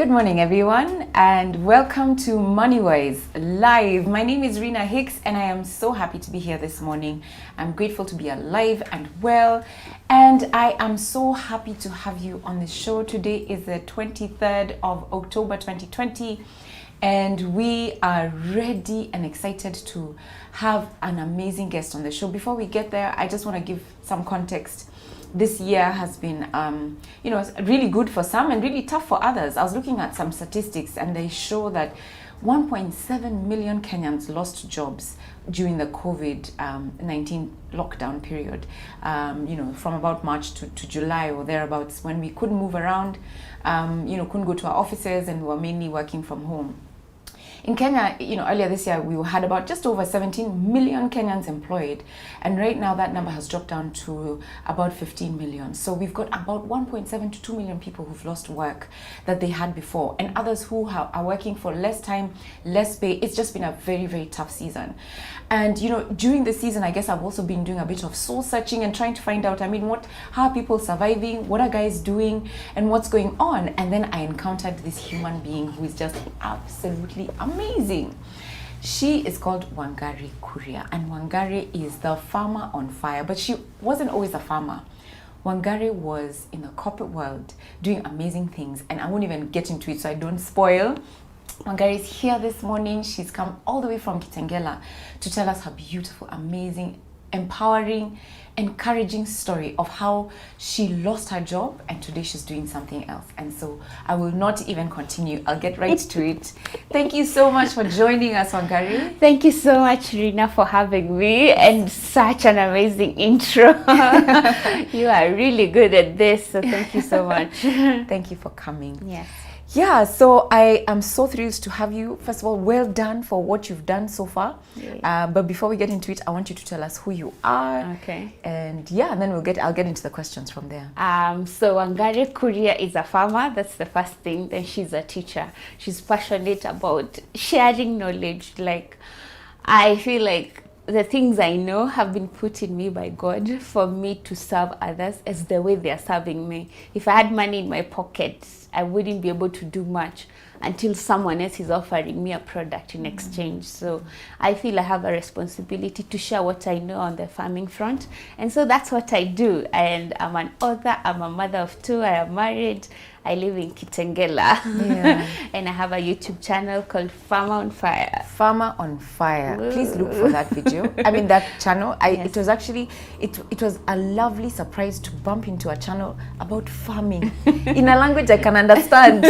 Good morning, everyone, and welcome to MoneyWise Live. My name is Rena Hicks, and I am so happy to be here this morning. I'm grateful to be alive and well, and I am so happy to have you on the show. Today is the 23rd of October 2020, and we are ready and excited to have an amazing guest on the show. Before we get there, I just want to give some context. This year has been, really good for some and really tough for others. I was looking at some statistics and they show that 1.7 million Kenyans lost jobs during the COVID-19 lockdown period, from about March to July or thereabouts, when we couldn't move around, couldn't go to our offices and were mainly working from home. In Kenya, earlier this year, we had about just over 17 million Kenyans employed. And right now, that number has dropped down to about 15 million. So we've got about 1.7 to 2 million people who've lost work that they had before. And others who are working for less time, less pay. It's just been a very, very tough season. And, during the season, I guess I've also been doing a bit of soul searching and trying to find out, how are people surviving? What are guys doing? And what's going on? And then I encountered this human being who is just absolutely amazing. She is called Wangari Kuria, and Wangari is the farmer on fire, but she wasn't always a farmer. Wangari was in the corporate world doing amazing things, and I won't even get into it so I don't spoil. Wangari is here this morning. She's come all the way from Kitengela to tell us her beautiful, amazing, empowering, encouraging story of how she lost her job and today she's doing something else. And so I will not even continue. I'll get right to it. Thank you so much for joining us, Wangari. Thank you so much, Rina, for having me, and such an amazing intro. You are really good at this, so thank you so much. Thank you for coming. Yes. Yeah, so I am so thrilled to have you. First of all, well done for what you've done so far. Yeah. But before we get into it, I want you to tell us who you are. Okay. And then I'll get into the questions from there. So Wangari Kuria is a farmer. That's the first thing. Then she's a teacher. She's passionate about sharing knowledge. Like, I feel like the things I know have been put in me by God for me to serve others as the way they are serving me. If I had money in my pocket, I wouldn't be able to do much until someone else is offering me a product in exchange. So I feel I have a responsibility to share what I know on the farming front. And so that's what I do. And I'm an author, I'm a mother of two, I am married, I live in Kitengela. Yeah. And I have a YouTube channel called Farmer on Fire. Farmer on Fire. Woo. Please look for that video. That channel. Yes. It was actually, it was a lovely surprise to bump into a channel about farming in a language I can understand.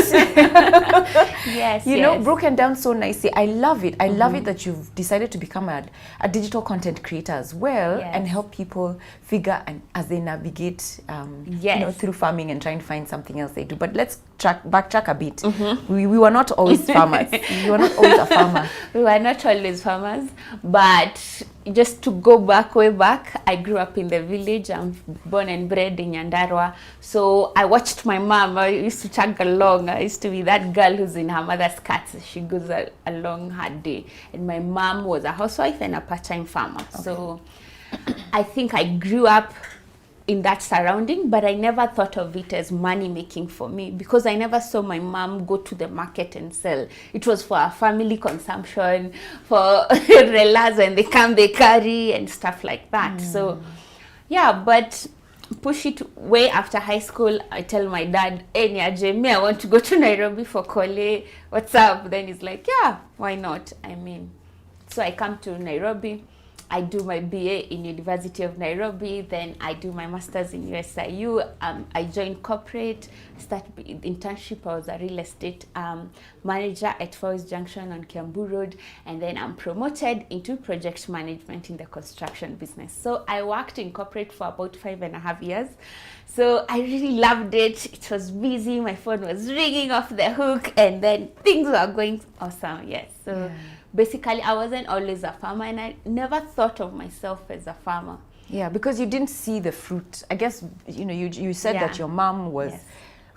Yes, broken down so nicely. I love it. I love it that you've decided to become a digital content creator as well, yes, and help people figure and as they navigate, yes, through farming and trying to find something else they do. But let's backtrack a bit. We were not always farmers. You were not always a farmer. We were not always farmers, but just to go back, way back, I grew up in the village. I'm born and bred in Nyandarua. So I watched my mom. I used to tag along. I used to be that girl who's in her mother's skirts. She goes along her day. And my mom was a housewife and a part-time farmer. Okay. So I think I grew up in that surrounding, but I never thought of it as money making for me because I never saw my mom go to the market and sell. It was for our family consumption, for relas when they come, they carry and stuff like that. So yeah, but push it way after high school, I tell my dad, hey, Niaje, I want to go to Nairobi for Kole. What's up? Then he's like, yeah, why not? So I come to Nairobi. I do my BA in University of Nairobi, then I do my master's in USIU. I joined corporate, started internship. I was a real estate manager at Forest Junction on Kiambu Road, and then I'm promoted into project management in the construction business. So I worked in corporate for about 5.5 years. So I really loved it. It was busy. My phone was ringing off the hook, and then things were going awesome. Yes. So. Yeah. Basically, I wasn't always a farmer, and I never thought of myself as a farmer. Yeah, because you didn't see the fruit. I guess, you said that your mom was, yes,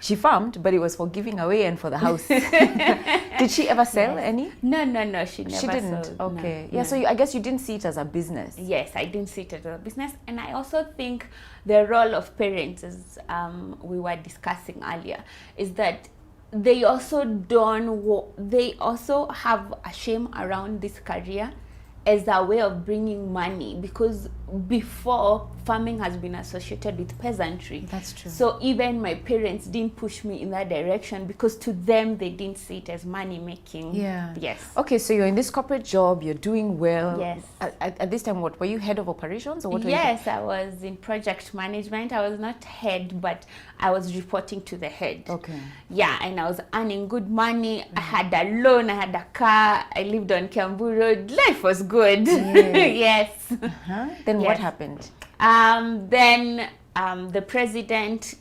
she farmed, but it was for giving away and for the house. Did she ever sell any? No, she never She didn't? sold. Okay. No, Yeah, no. so I guess you didn't see it as a business. Yes, I didn't see it as a business. And I also think the role of parents, as we were discussing earlier, is that they also they also have a shame around this career as a way of bringing money, because before, farming has been associated with peasantry. That's true. So even my parents didn't push me in that direction, because to them they didn't see it as money making. Yeah. Yes. Okay, so you're in this corporate job, you're doing well. Yes. At this time, what were you, head of operations, or what? Yes, I was in project management. I was not head, but I was reporting to the head. Okay. Yeah, and I was earning good money. I had a loan, I had a car, I lived on Kiambu Road. Life was good. Yes. Then what Yes. happened? Then the president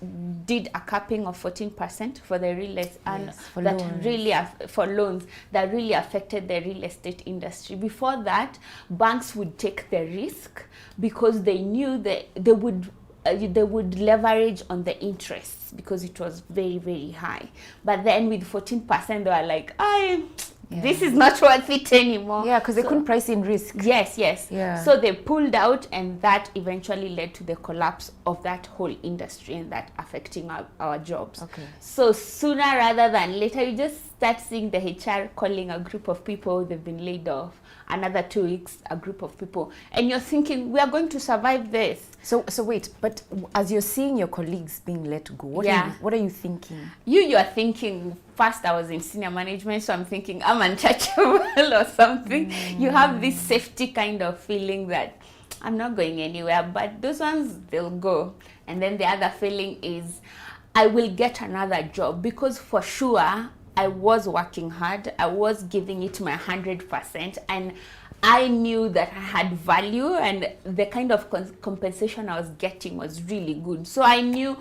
did a capping of 14% for the real estate, and for that loans. really for loans that really affected the real estate industry. Before that, banks would take the risk because they knew that they would leverage on the interests because it was very, very high. But then with 14%, they were like, this is not worth it anymore. Yeah, because they couldn't price in risk. Yes. Yeah. So they pulled out, and that eventually led to the collapse of that whole industry, and that affecting our jobs. Okay. So sooner rather than later, you just start seeing the HR calling a group of people they've been laid off. Another 2 weeks, a group of people, and you're thinking, we are going to survive this. So wait, but as you're seeing your colleagues being let go, what are you thinking? You're thinking, first I was in senior management, so I'm thinking I'm untouchable or something. You have this safety kind of feeling that I'm not going anywhere, but those ones, they'll go. And then the other feeling is I will get another job, because for sure I was working hard, I was giving it my 100%, and I knew that I had value, and the kind of compensation I was getting was really good. So I knew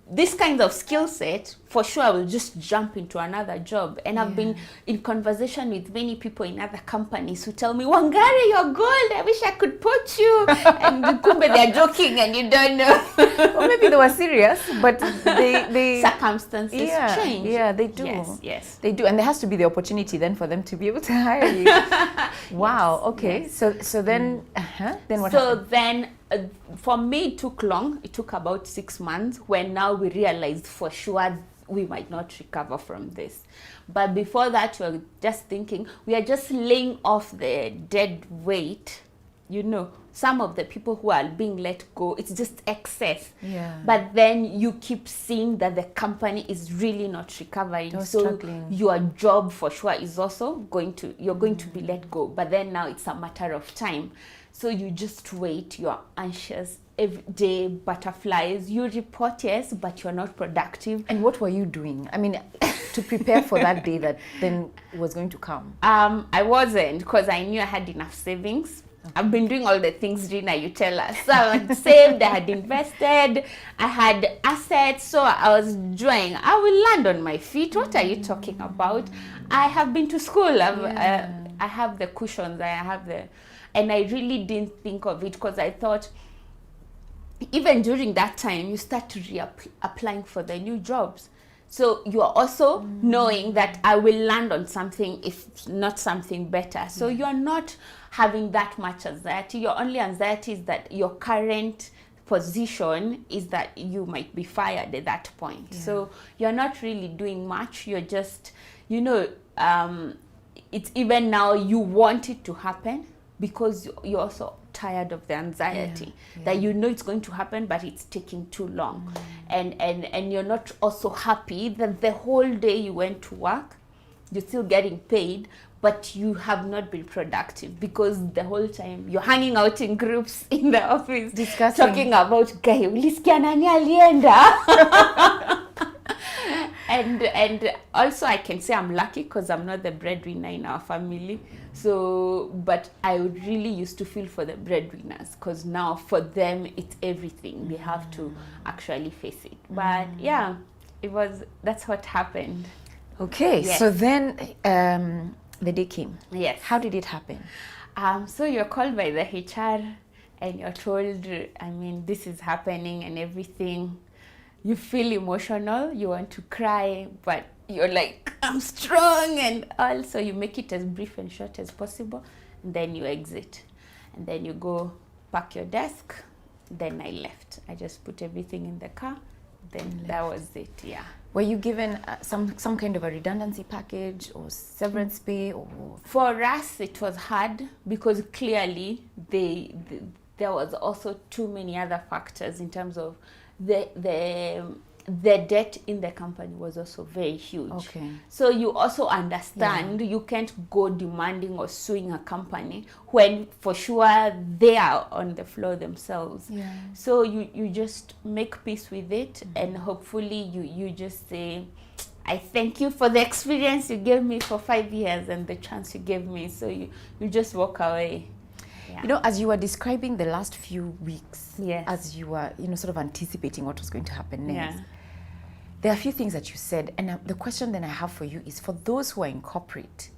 this kind of skill set, for sure I will just jump into another job. And I've been in conversation with many people in other companies who tell me, Wangari, you're gold, I wish I could poach you. And kumbe they're joking and you don't know. Or maybe they were serious, but they circumstances change. Yeah, they do. Yes. They do. And there has to be the opportunity then for them to be able to hire you. Wow, okay. Yes. So then, then what happened? So then, for me, it took long. It took about 6 months, when now we realized for sure we might not recover from this. But before that, we were just thinking, we are just laying off the dead weight. You know, some of the people who are being let go, it's just excess. Yeah. But then you keep seeing that the company is really not recovering. They're So struggling. your job for sure is also you're going to be let go. But then now it's a matter of time. So you just wait, you're anxious, every day, butterflies, you report, yes, but you're not productive. And what were you doing? I mean, to prepare for that day that then was going to come? I wasn't, because I knew I had enough savings. I've been doing all the things, Rina, you tell us. So I had saved, I had invested, I had assets, so I was enjoying. I will land on my feet. What are you talking about? I have been to school. I have the cushions, and I really didn't think of it, because I thought, even during that time, you start to applying for the new jobs. So you are also knowing that I will land on something, if not something better. So you are not having that much anxiety. Your only anxiety is that your current position is that you might be fired at that point. Yeah. So you're not really doing much. You're just, it's even now you want it to happen, because you're also tired of the anxiety that you know it's going to happen, but it's taking too long. And you're not also happy that the whole day you went to work, you're still getting paid, but you have not been productive, because the whole time you're hanging out in groups in the office, discussing, talking about guy ulisikia nani alienda. And also I can say I'm lucky, because I'm not the breadwinner in our family. So, but I would really used to feel for the breadwinners, because now for them it's everything. They have to actually face it. But yeah, that's what happened. Okay, Yes. so then the day came. Yes. How did it happen? So you're called by the HR and you're told, this is happening and everything. You feel emotional, you want to cry, but you're like, I'm strong, and also you make it as brief and short as possible, and then you exit. And then you go pack your desk. Then I left. I just put everything in the car, then that was it. Yeah. Were you given some kind of a redundancy package or severance pay? Or for us, it was hard because clearly there was also too many other factors in terms of the debt in the company was also very huge. Okay. So you also understand you can't go demanding or suing a company when for sure they are on the floor themselves. Yeah. So you just make peace with it, and hopefully you just say, I thank you for the experience you gave me for 5 years and the chance you gave me. So you just walk away. Yeah. You know, as you were describing the last few weeks, Yes. as you were, sort of anticipating what was going to happen next, Yeah. there are a few things that you said, and the question then I have for you is, for those who are in corporate,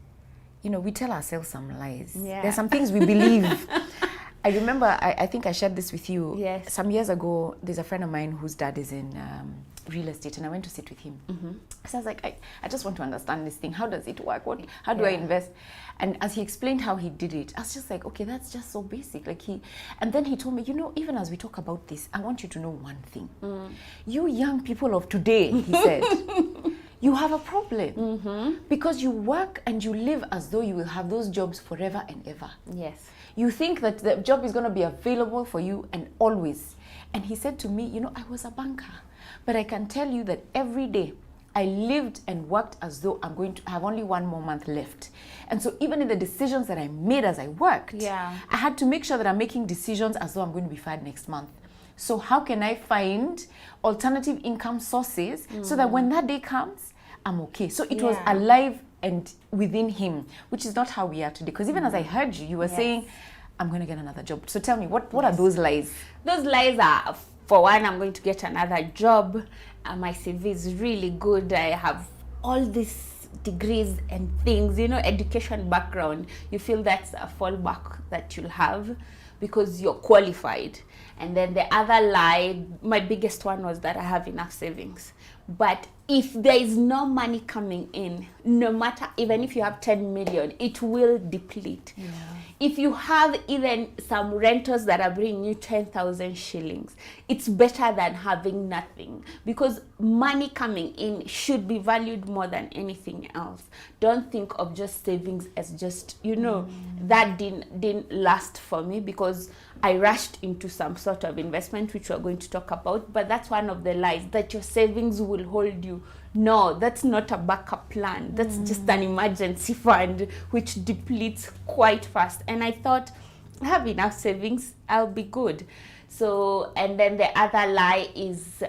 we tell ourselves some lies. Yeah. There's some things we believe. I remember, I think I shared this with you. Yes. Some years ago, there's a friend of mine whose dad is in real estate, and I went to sit with him. So I was like, I just want to understand this thing. How does it work? How do I invest? And as he explained how he did it, I was just like, okay, that's just so basic. And then he told me, even as we talk about this, I want you to know one thing. You young people of today, he said, you have a problem because you work and you live as though you will have those jobs forever and ever. Yes. You think that the job is going to be available for you and always. And he said to me, I was a banker, but I can tell you that every day I lived and worked as though I'm going to have only 1 more month left. And so even in the decisions that I made as I worked, I had to make sure that I'm making decisions as though I'm going to be fired next month. So how can I find alternative income sources so that when that day comes, I'm okay? So it was alive and within him, which is not how we are today. Because even as I heard you, you were saying, I'm going to get another job. So tell me, what are those lies? Those lies are, for one, I'm going to get another job. My CV is really good. I have all these degrees and things, education background. You feel that's a fallback that you'll have because you're qualified. And then the other lie, my biggest one, was that I have enough savings. But if there is no money coming in, no matter, even if you have 10 million, it will deplete. Yeah. If you have even some renters that are bringing you 10,000 shillings, it's better than having nothing, because money coming in should be valued more than anything else. Don't think of just savings as just, that didn't last for me because I rushed into some sort of investment, which we're going to talk about. But that's one of the lies, that your savings will hold you. No, that's not a backup plan. That's just an emergency fund, which depletes quite fast. And I thought, I have enough savings, I'll be good. So, and then the other lie is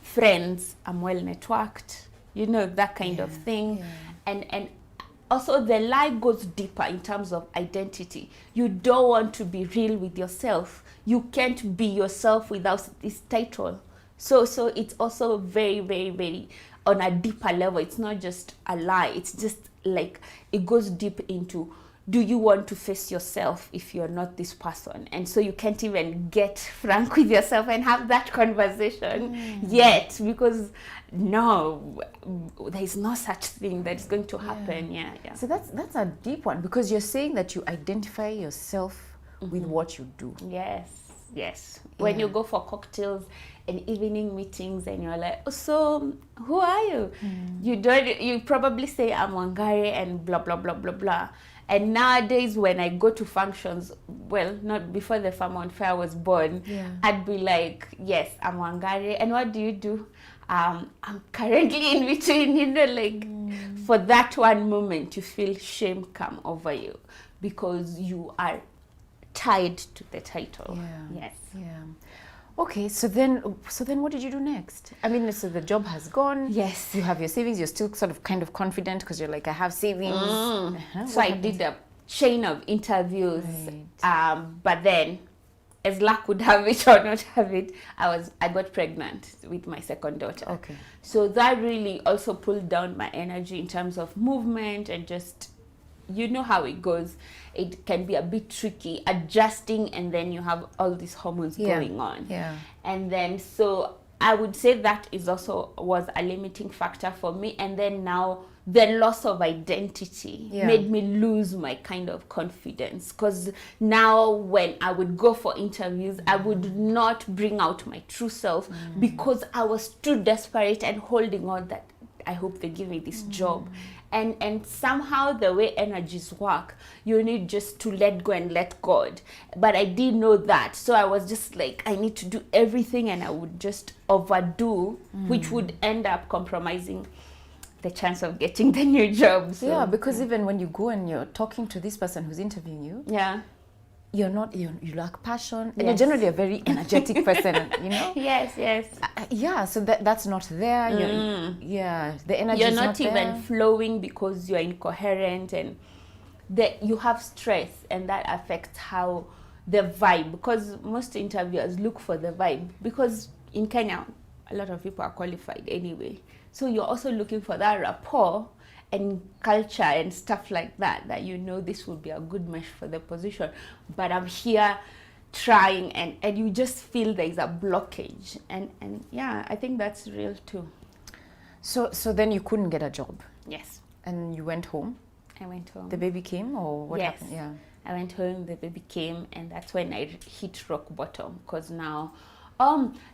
friends, I'm well networked, that kind of thing. Yeah. And also the lie goes deeper in terms of identity. You don't want to be real with yourself. You can't be yourself without this title. So it's also very, very, very on a deeper level. It's not just a lie. It's just like, it goes deep into, do you want to face yourself if you're not this person? And so you can't even get frank with yourself and have that conversation yet, because no, there is no such thing that is going to happen. Yeah. So that's a deep one, because you're saying that you identify yourself with what you do. Yes. When you go for cocktails and evening meetings and you're like, oh, so who are you? You probably say, I'm Wangari and blah, blah, blah, blah, blah. And nowadays when I go to functions, well, not before the Farm on Fair was born, I'd be like, yes, I'm Wangari. And what do you do? I'm currently in between, for that one moment, you feel shame come over you because you are tied to the title. Yes. Okay, so then what did you do next? I mean, so the job has gone. Yes. You have your savings. You're still sort of kind of confident because you're like, I have savings. So I did a chain of interviews. Right. But then, as luck would have it or not have it, I got pregnant with my second daughter. Okay. So that really also pulled down my energy in terms of movement and just, you know how it goes. It can be a bit tricky adjusting, and then you have all these hormones going on. Yeah. And then, so I would say that was a limiting factor for me. And then now the loss of identity Yeah. made me lose my kind of confidence, because now when I would go for interviews, I would not bring out my true self because I was too desperate and holding on that I hope they give me this job. And somehow the way energies work, you need just to let go and let God. But I didn't know that. So I was just like, I need to do everything, and I would just overdo, which would end up compromising the chance of getting the new job. So, Yeah, because even when you go and you're talking to this person who's interviewing you, yeah. you lack passion, and you're Yes. generally a very energetic person, you know. Yes, yes. Yeah, so that's not there. Yeah, the energy You're is not even there. flowing because you're incoherent, and you have stress, and that affects how the vibe, because most interviewers look for the vibe, because in Kenya a lot of people are qualified anyway, so you're also looking for that rapport and culture and stuff like that you know this will be a good mesh for the position. But I'm here trying, and you just feel there's a blockage, and yeah, I think that's real too. So then you couldn't get a job, Yes, and you went home. I went home. The baby came, or what Yes. happened? Yeah. I went home, the baby came, and that's when I hit rock bottom, because now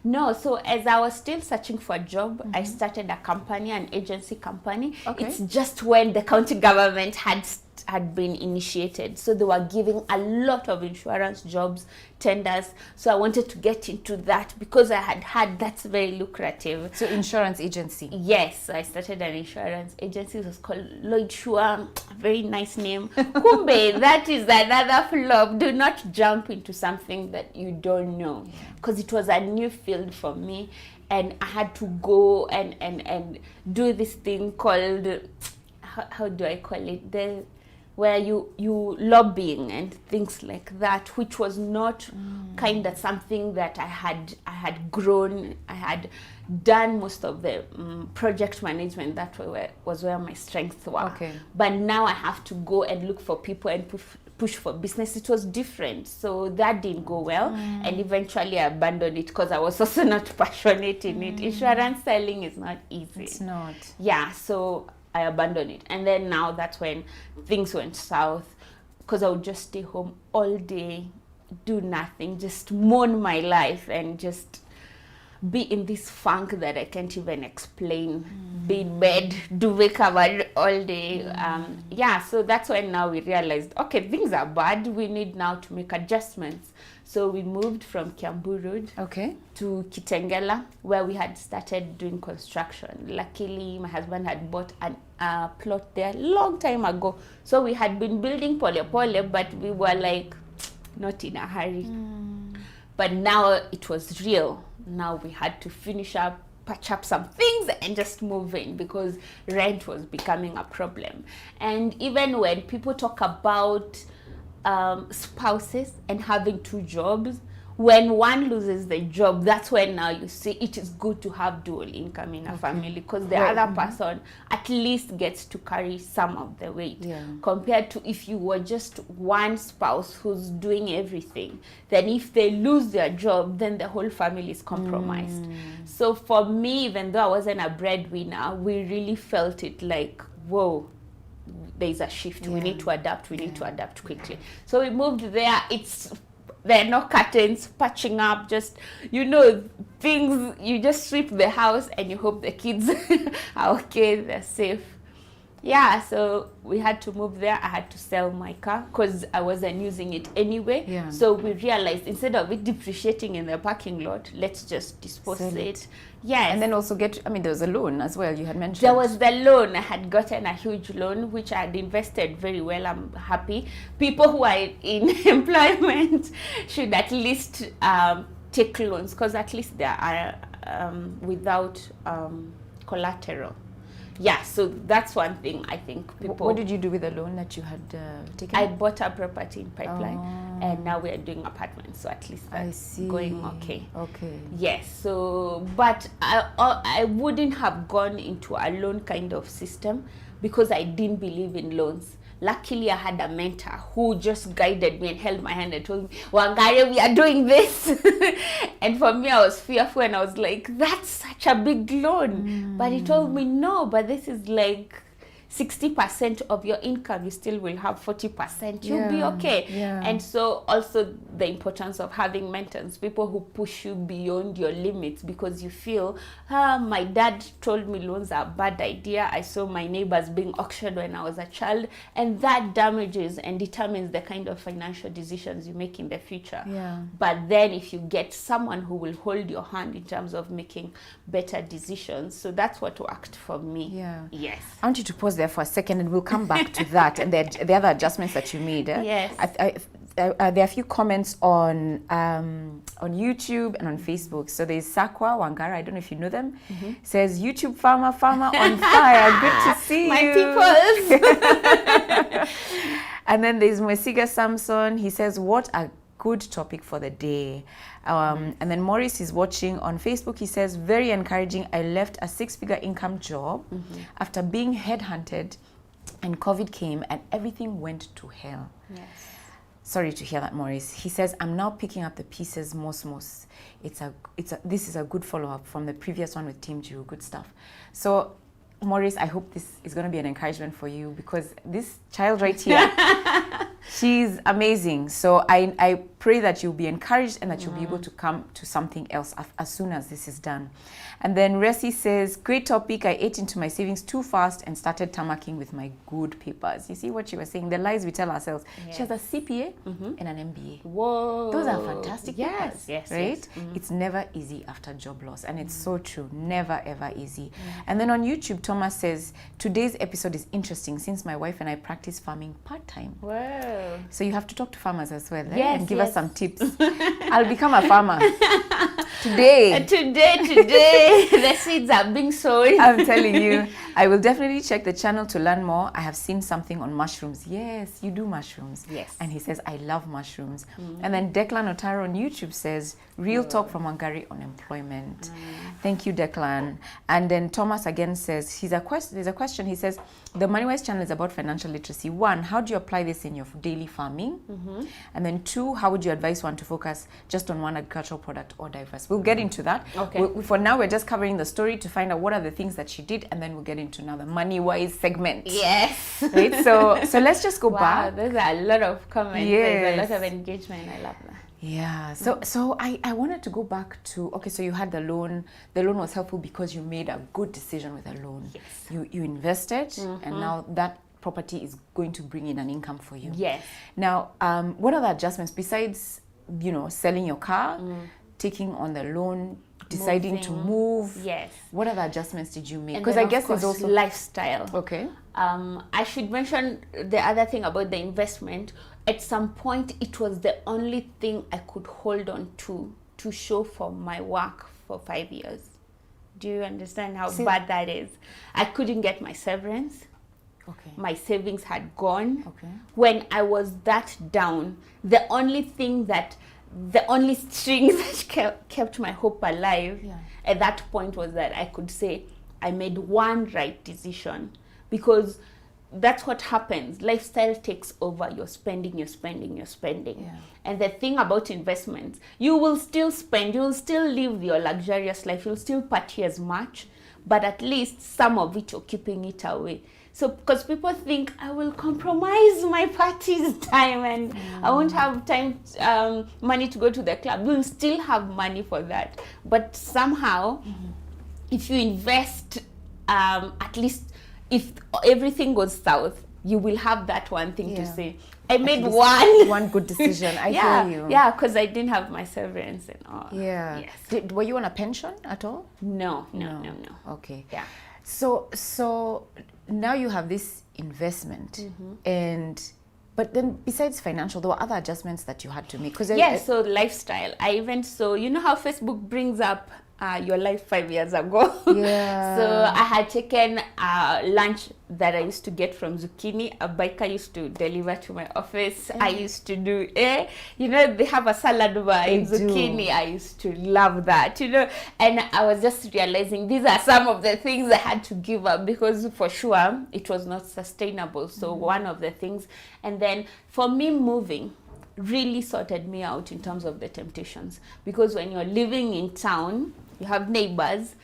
no, so as I was still searching for a job, I started a company, an agency company. Okay. It's just when the county government had been initiated, so they were giving a lot of insurance jobs, tenders, so I wanted to get into that because I had heard that's very lucrative. So insurance agency. Yes, so I started an insurance agency. It was called Lloyd Shua, very nice name. Kumbe, that is another flop. Do not jump into something that you don't know, because it was a new field for me, and I had to go and do this thing called, how do I call it? Where you lobbying and things like that, which was not kind of something that I had grown. I had done most of the project management. That was where my strengths were. Okay. But now I have to go and look for people and push for business. It was different, so that didn't go well, and eventually I abandoned it because I was also not passionate in it. Insurance selling is not easy. It's not. Yeah, so I abandoned it, and then now that's when things went south, because I would just stay home all day, do nothing, just mourn my life, and just be in this funk that I can't even explain. Be in bed, do wake up all day. Yeah, so that's when now we realized, okay, things are bad, we need now to make adjustments. So we moved from Kiambu Road Okay. to Kitengela, where we had started doing construction. Luckily, my husband had bought a plot there long time ago. So we had been building pole pole, but we were like, not in a hurry. But now it was real. Now we had to finish up, patch up some things, and just move in, because rent was becoming a problem. And even when people talk about spouses and having two jobs, when one loses the job, that's when now you see it is good to have dual income in a family, because the other person at least gets to carry some of the weight. Yeah. Compared to if you were just one spouse who's doing everything, then if they lose their job, then the whole family is compromised. So for me, even though I wasn't a breadwinner, we really felt it like, whoa, there's a shift. We need to adapt. We need to adapt quickly. So we moved there. There are no curtains, patching up, just, things, you just sweep the house and you hope the kids are okay, they're safe. Yeah, so we had to move there. I had to sell my car because I wasn't using it anyway. Yeah. So we realized, instead of it depreciating in the parking lot, let's just dispose Sell it. Yes. And then also there was a loan as well, you had mentioned. There was the loan. I had gotten a huge loan, which I had invested very well. I'm happy. People who are in employment should at least take loans, because at least they are without collateral. Yeah, so that's one thing I think people... What did you do with the loan that you had taken? I bought a property in Pipeline, and now we are doing apartments, so at least that's going okay. Okay. Yes, so, but I wouldn't have gone into a loan kind of system because I didn't believe in loans. Luckily, I had a mentor who just guided me and held my hand and told me, Wangari, we are doing this. And for me, I was fearful, and I was like, that's such a big loan. But he told me, no, but this is like, 60% of your income, you still will have 40%. You'll be okay. Yeah. And so also the importance of having mentors, people who push you beyond your limits, because you feel, my dad told me loans are a bad idea. I saw my neighbors being auctioned when I was a child, and that damages and determines the kind of financial decisions you make in the future. Yeah. But then if you get someone who will hold your hand in terms of making better decisions, so that's what worked for me. Yeah. Yes. I want you to pause there for a second, and we'll come back to that and the other adjustments that you made. Yes. There are a few comments on YouTube and on Facebook. So there's Sakwa Wangara, I don't know if you know them, says, YouTube farmer on fire. Good to see My you. peoples. And then there's Mwesiga Samson. He says, what a good topic for the day. And then Maurice is watching on Facebook. He says, very encouraging. I left a 6-figure income job after being headhunted, and COVID came and everything went to hell. Yes. Sorry to hear that, Maurice. He says, I'm now picking up the pieces, most. This is a good follow-up from the previous one with Team Jew. Good stuff. So, Maurice, I hope this is going to be an encouragement for you, because this child right here, she's amazing. So I pray that you'll be encouraged and that you'll be able to come to something else as soon as this is done. And then Resi says, great topic. I ate into my savings too fast and started tamaking with my good papers. You see what you were saying? The lies we tell ourselves. Yes. She has a CPA and an MBA. Whoa. Those are fantastic papers, yes, right? Yes. It's never easy after job loss, and it's so true. Never, ever easy. And then on YouTube, Thomas says, today's episode is interesting since my wife and I practice farming part-time. Wow. So you have to talk to farmers as well, Yes, and give yes. us some tips. I'll become a farmer today. Today, the seeds are being sown. I'm telling you, I will definitely check the channel to learn more. I have seen something on mushrooms. Yes, you do mushrooms. Yes. And he says, I love mushrooms. And then Declan Otaro on YouTube says, real talk from Wangari on employment. Thank you, Declan. And then Thomas again says, there's a question. He says, the MoneyWise channel is about financial literacy. 1, how do you apply this in your daily farming? And then 2, how would you advise one to focus just on one agricultural product or diverse? We'll get into that. Okay. For now, we're just covering the story to find out what are the things that she did, and then we'll get into another MoneyWise segment. Yes. Right? So let's just go Wow, back. there's a lot of comments. Yes. There's a lot of engagement. I love that. Yeah. So I wanted to go back to, okay, so you had the loan. The loan was helpful because you made a good decision with a loan. Yes. You invested, and now that property is going to bring in an income for you. Yes. Now, what are the adjustments besides, selling your car, taking on the loan, deciding to move? Yes. What other adjustments did you make? And Because then, I guess of course, there's also lifestyle. okay. I should mention the other thing about the investment. At some point, it was the only thing I could hold on to show for my work for 5 years. Do you understand how bad that is? I couldn't get my severance. Okay. My savings had gone. Okay. When I was that down, the only string that kept my hope alive at that point was that I could say I made one right decision, because that's what happens. Lifestyle takes over. You're spending. Yeah. And the thing about investments, you will still spend, you will still live your luxurious life, you'll still party as much, but at least some of it you're keeping it away. So, because people think I will compromise my party's time and I won't have time, money to go to the club. You'll still have money for that. But somehow, if you invest, at least if everything goes south, you will have that one thing to say. I made one good decision. I yeah, hear you. Yeah, because I didn't have my severance and all. Yeah. Yes. Were you on a pension at all? No. Okay. Yeah. So now you have this investment, but then besides financial, there were other adjustments that you had to make. So lifestyle. You know how Facebook brings up your life 5 years ago? Yeah. So I had taken lunch that I used to get from Zucchini. A biker used to deliver to my office. I used to do, they have a salad bar in Zucchini. I used to love that, And I was just realizing these are some of the things I had to give up, because for sure it was not sustainable. So one of the things, and then for me, moving really sorted me out in terms of the temptations, because when you're living in town, you have neighbors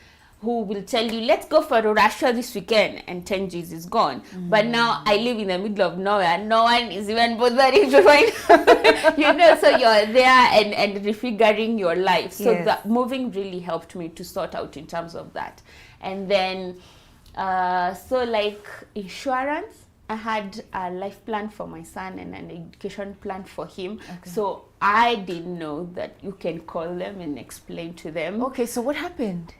who will tell you, let's go for a Russia this weekend, and 10 G's is gone. But now I live in the middle of nowhere. No one is even bothering to find, you know, so you're there and refiguring your life. So that moving really helped me to sort out in terms of that. And then, so like insurance, I had a life plan for my son and an education plan for him. Okay. So I didn't know that you can call them and explain to them. Okay, so what happened?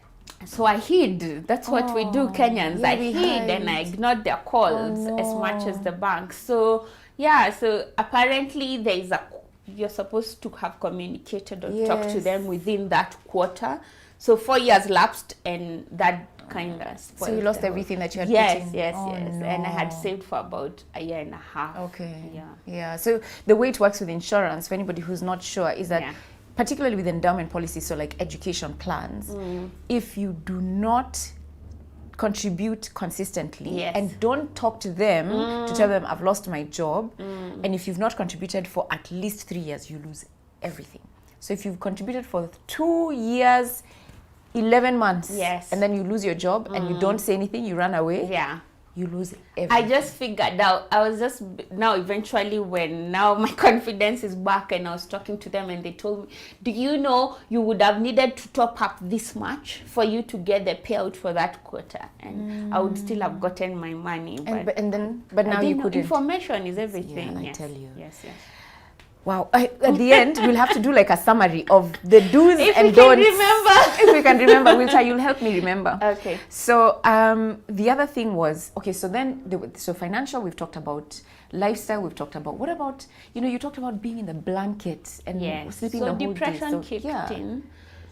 So I hid. That's what we do, Kenyans. Yeah, I hid and I ignored their calls as much as the bank. So yeah, so apparently there is you're supposed to have communicated or talked to them within that quarter. So 4 years lapsed, and that kind of spoiled. So you lost everything that you had put in? Yes. No. And I had saved for about a year and a half. Okay. Yeah. So the way it works with insurance, for anybody who's not sure, is that particularly with endowment policies, so like education plans, if you do not contribute consistently and don't talk to them to tell them I've lost my job, and if you've not contributed for at least 3 years, you lose everything. So if you've contributed for 2 years, 11 months, and then you lose your job and you don't say anything, you run away, you lose everything. I just figured out, I was just, now eventually when now my confidence is back and I was talking to them and they told me, do you know you would have needed to top up this much for you to get the payout for that quarter, and I would still have gotten my money. But now you couldn't. Information is everything. I tell you. Yes. Wow. At the end, we'll have to do like a summary of the do's if and we don'ts. Can remember. If we can remember, we'll try. You'll help me remember. Okay. So the other thing was, okay, so then, so financial, we've talked about. Lifestyle, we've talked about. What about, you talked about being in the blanket and sleeping the whole day. So depression kicked in,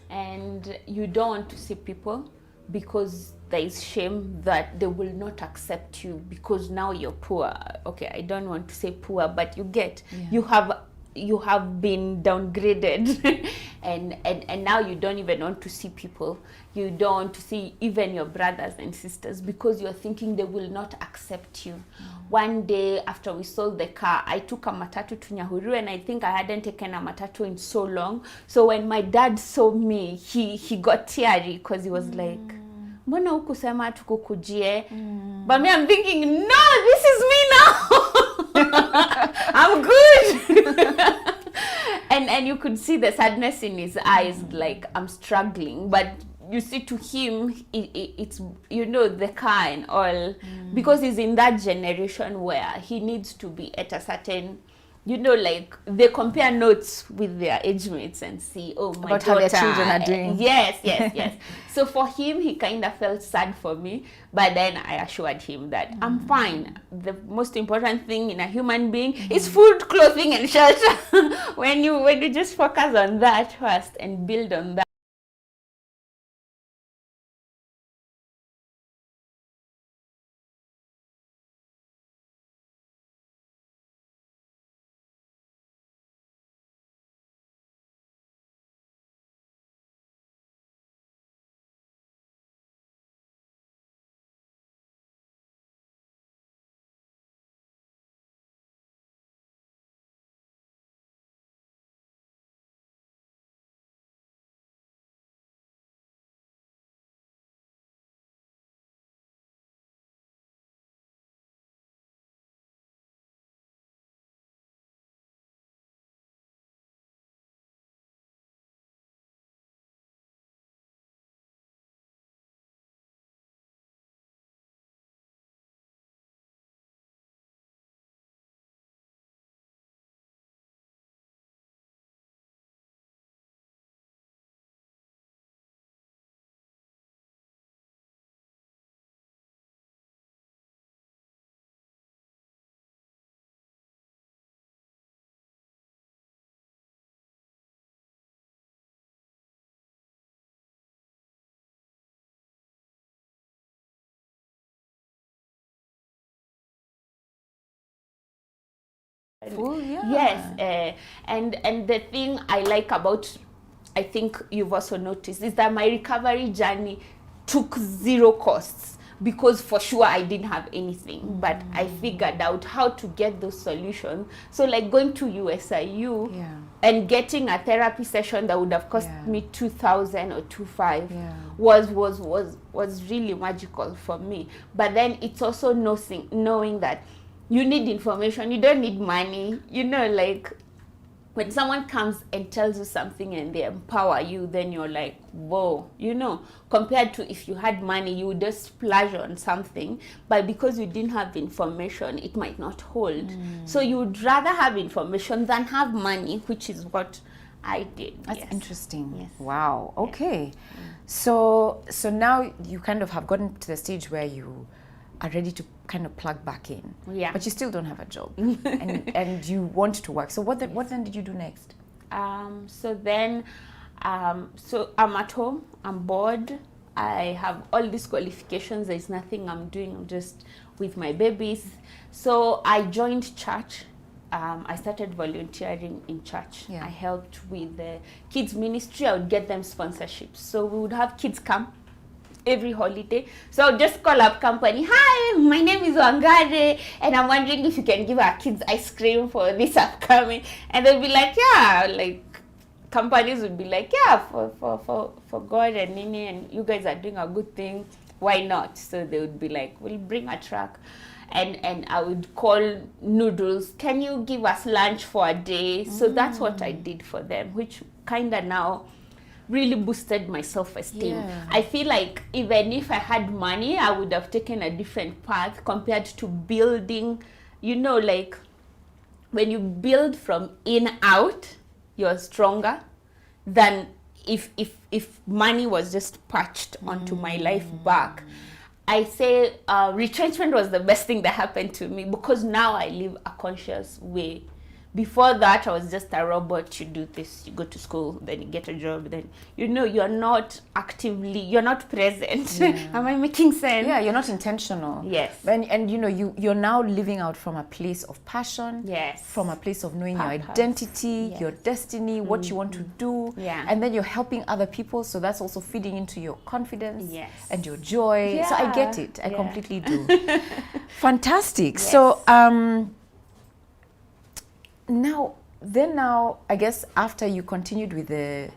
and you don't want to see people because there is shame that they will not accept you because now you're poor. Okay, I don't want to say poor, but you have been downgraded and now you don't even want to see people. You don't want to see even your brothers and sisters because you're thinking they will not accept you. One day after we sold the car, I took a matatu to Nyahuru, and I think I hadn't taken a matatu in so long. So when my dad saw me, he got teary because he was like, mbona hukusema tukukujie? But me, I'm thinking, no, this is me now. I'm good. and you could see the sadness in his eyes, like I'm struggling. But you see, to him, it's the car and all, because he's in that generation where he needs to be at a certain, like they compare notes with their age mates and see, oh, my about daughter, how their children are doing. Yes. So for him, he kind of felt sad for me, but then I assured him that I'm fine. The most important thing in a human being is food, clothing, and shelter. when you just focus on that first and build on that. Yes, and the thing I like about, I think you've also noticed, is that my recovery journey took zero costs. because for sure I didn't have anything, but I figured out how to get those solutions. So like going to USIU Yeah. and getting a therapy session that would have cost Yeah. me 2,000 or 2,500 Yeah. was really magical for me. But then it's also knowing that you need information, you don't need money, you know, like when someone comes and tells you something and they empower you, then you're like, whoa, you know, compared to if you had money, you would just splurge on something, but because you didn't have information, it might not hold. So you would rather have information than have money, which is what I did. That's yes. interesting. Yes. Wow. Okay. So now you kind of have gotten to the stage where you are ready to kind of plug back in. Yeah. But you still don't have a job, and you want to work. So what then did you do next? So then, so I'm at home, I'm bored, I have all these qualifications, there's nothing I'm doing, I'm just with my babies. So I joined church. I started volunteering in church. Yeah. I helped with the kids ministry. I would get them sponsorships. So we would have kids come every holiday. So I'll just call up company, hi, my name is Wangari, and I'm wondering if you can give our kids ice cream for this upcoming. And they'll be like, yeah, like companies would be like, yeah, for God and Nini, and you guys are doing a good thing, why not? So they would be like, we'll bring a truck. And I would call noodles, can you give us lunch for a day? So that's what I did for them, which kind of now really boosted my self-esteem. Yeah. I feel like even if I had money, I would have taken a different path compared to building, you know, like when you build from in out, you're stronger than if money was just patched onto my life back. I say retrenchment was the best thing that happened to me, because now I live a conscious way. Before that, I was just a robot. You do this, you go to school, then you get a job, then, you know, you're not present. Yeah. Am I making sense? Yeah, you're not intentional. Yes. And you know, you're now living out from a place of passion. Yes. From a place of knowing your Purpose. identity, Yes. your destiny, what you want to do. Yeah. And then you're helping other people, so that's also feeding into your confidence. Yes. And your joy. So I get Yeah. it. I Yeah. completely do. Fantastic. Yes. So now I guess after you continued with the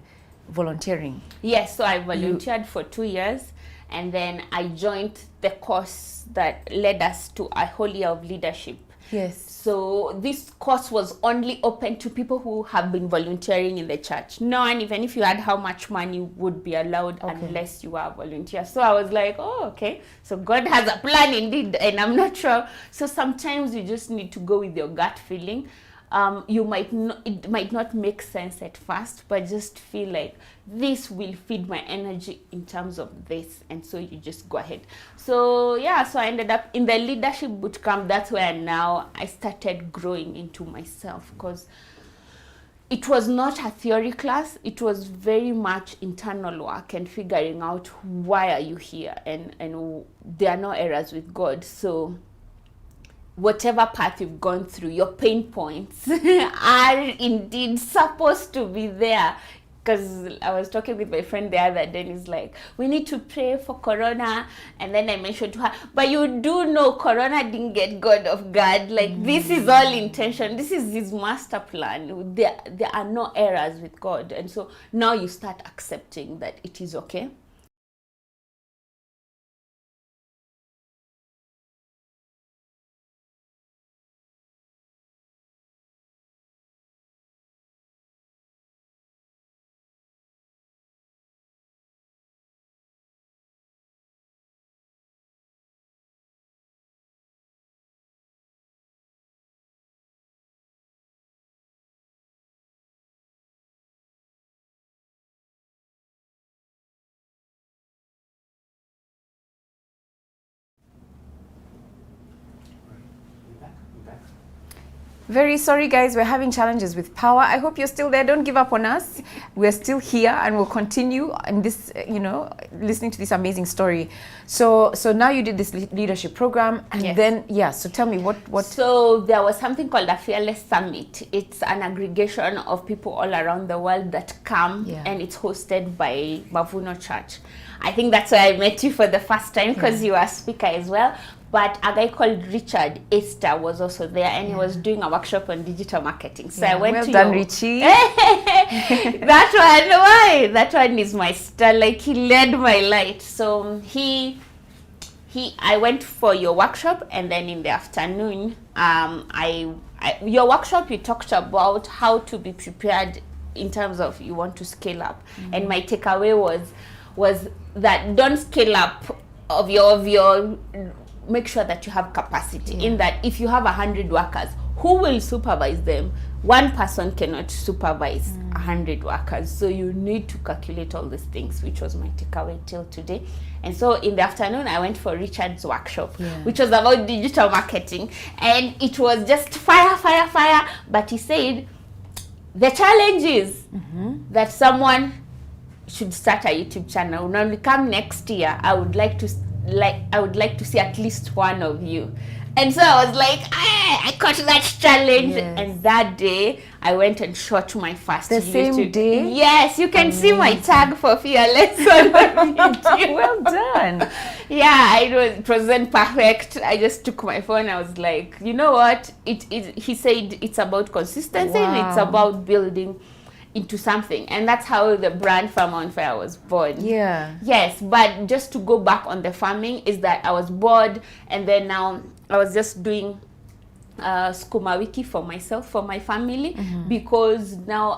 volunteering. Yes, so I volunteered for 2 years, and then I joined the course that led us to a whole year of leadership. Yes. So this course was only open to people who have been volunteering in the church. No one, even if you had how much money, would be allowed unless you are a volunteer. So I was like, oh, okay. So God has a plan indeed, and I'm not sure. So sometimes you just need to go with your gut feeling. It might not make sense at first, but just feel like this will feed my energy in terms of this, and so you just go ahead. So yeah, so I ended up in the leadership bootcamp. That's where now I started growing into myself, because it was not a theory class. It was very much internal work and figuring out why are you here, and there are no errors with God. So whatever path you've gone through, your pain points are indeed supposed to be there. Because I was talking with my friend the other day, and he's like, we need to pray for Corona. And then I mentioned to her, but you do know Corona didn't get God off guard. Like, this is all intention. This is his master plan. There are no errors with God. And so now you start accepting that it is okay. Very sorry, guys. We're having challenges with power. I hope you're still there. Don't give up on us. We're still here and we'll continue in this, listening to this amazing story. So now you did this leadership program, and Yes. then, so tell me what. So there was something called a Fearless Summit. It's an aggregation of people all around the world that come, and it's hosted by Mavuno Church. I think that's where I met you for the first time, because you are a speaker as well. But a guy called Richard Esther was also there, and he was doing a workshop on digital marketing. So I went well to done, Richie. That one is my star. Like, he led my light. So I went for your workshop, and then in the afternoon, your workshop, you talked about how to be prepared in terms of you want to scale up. And my takeaway was that don't scale up of your make sure that you have capacity, in that if you have 100 workers, who will supervise them? One person cannot supervise 100 workers. So you need to calculate all these things, which was my takeaway till today. And so in the afternoon, I went for Richard's workshop, which was about digital marketing. And it was just fire. But he said, the challenge is that someone should start a YouTube channel. When we come next year, I would like to see at least one of you. And so I was like, I caught that challenge. And that day I went and shot my first The same day? Yes, you can see my tag for Fearless on my video. Well done. Yeah, it wasn't perfect. I just took my phone. I was like, you know what? He said it's about consistency and it's about building into something, and that's how the brand Farm on Fire was born. Yes, but just to go back on the farming, is that I was bored, and then now I was just doing Skuma Wiki for myself, for my family, because now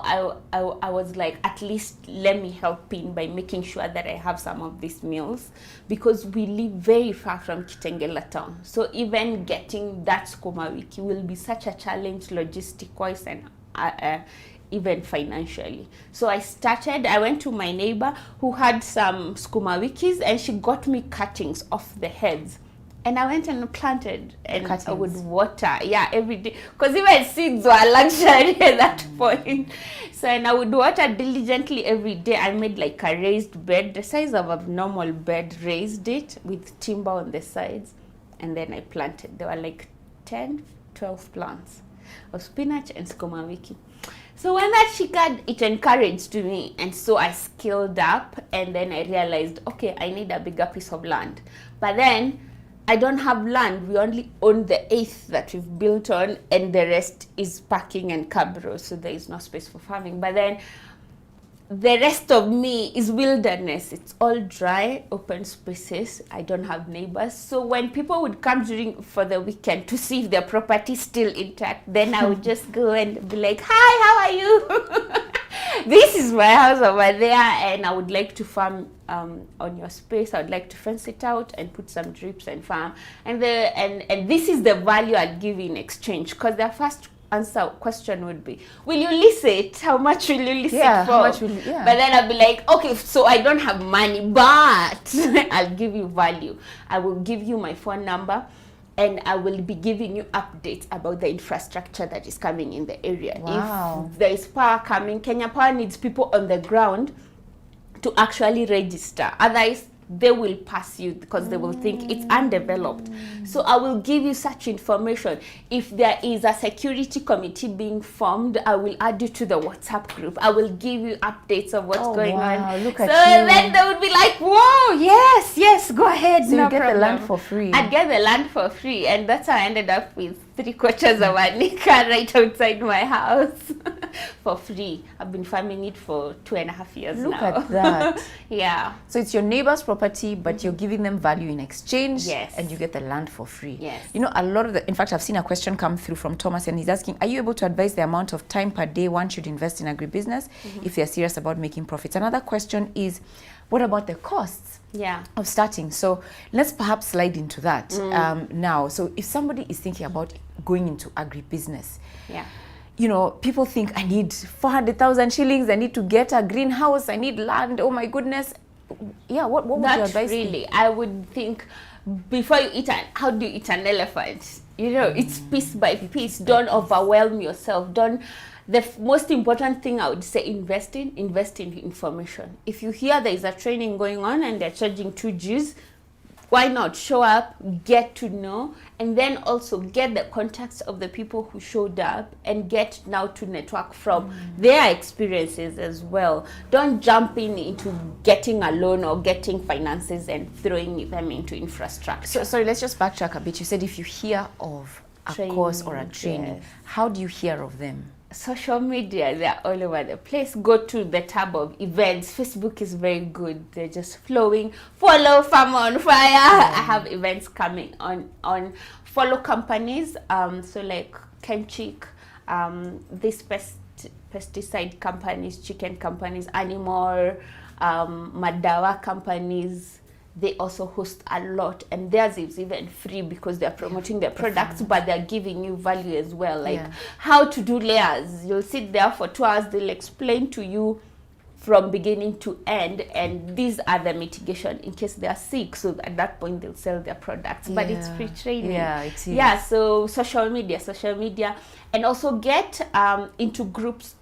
I was like, at least let me help in by making sure that I have some of these meals, because we live very far from Kitengela town. So even getting that Skuma Wiki will be such a challenge logistic-wise and even financially. So I went to my neighbor who had some Skuma Wikis, and she got me cuttings off the heads. And I went and planted, and I would water, every day. Because even seeds were luxury at that point. So, and I would water diligently every day. I made like a raised bed, the size of a normal bed, raised it with timber on the sides. And then I planted. There were like 10, 12 plants of spinach and Skuma Wiki. So when that shikad, it encouraged me, and so I scaled up, and then I realized, okay, I need a bigger piece of land. But then I don't have land. We only own the 1/8 that we've built on, and the rest is parking and cabro, so there is no space for farming. But then the rest of me is wilderness. It's all dry, open spaces. I don't have neighbors. So when people would come for the weekend to see if their property is still intact, then I would just go and be like, hi, how are you? This is my house over there, and I would like to farm on your space. I would like to fence it out and put some drips and farm. And this is the value I'd give in exchange, because their first question would be, will you lease it? How much will you lease it for? How much will But then I'll be like, okay, so I don't have money, but I'll give you value. I will give you my phone number, and I will be giving you updates about the infrastructure that is coming in the area. Wow. If there is power coming, Kenya Power needs people on the ground to actually register. Otherwise, they will pass you, because they will think it's undeveloped. So I will give you such information. If there is a security committee being formed, I will add you to the WhatsApp group. I will give you updates of what's going on. Look at so you. Then they would be like, whoa, yes, go ahead. So no you get problem. the land for free. I'd get the land for free, and that's how I ended up with 3/4 of an acre right outside my house for free. I've been farming it for 2.5 years now. Look at that. Yeah. So it's your neighbor's property, but you're giving them value in exchange, Yes. and you get the land for free. Yes. You know, a lot of in fact, I've seen a question come through from Thomas, and he's asking, are you able to advise the amount of time per day one should invest in agribusiness if they're serious about making profits? Another question is, what about the costs of starting? So let's perhaps slide into that now. So if somebody is thinking about going into agribusiness, you know, people think, I need 400,000 shillings, I need to get a greenhouse, I need land, oh my goodness. yeah, what would your Not advice be? really. I would think before you eat how do you eat an elephant? You know, it's piece by piece. Don't overwhelm yourself. Don't. The most important thing I would say, invest in information. If you hear there is a training going on and they're charging 2Gs, why not show up, get to know, and then also get the contacts of the people who showed up and get now to network from their experiences as well. Don't jump into getting a loan or getting finances and throwing them into infrastructure. So sorry, let's just backtrack a bit. You said if you hear of a course or a training, yes. how do you hear of them? Social media, they're all over the place. Go to the tab of events. Facebook is very good. They're just flowing. Follow Farm on Fire. I have events coming on follow companies. So like Chemchick, these pesticide companies, chicken companies, animal, Madawa companies. They also host a lot, and theirs is even free because they're promoting their products, but they're giving you value as well, like how to do layers. You'll sit there for 2 hours, they'll explain to you from beginning to end, and these are the mitigation in case they are sick, so at that point they'll sell their products, but it's free training. Yeah, it is. Yeah, so social media, and also get into groups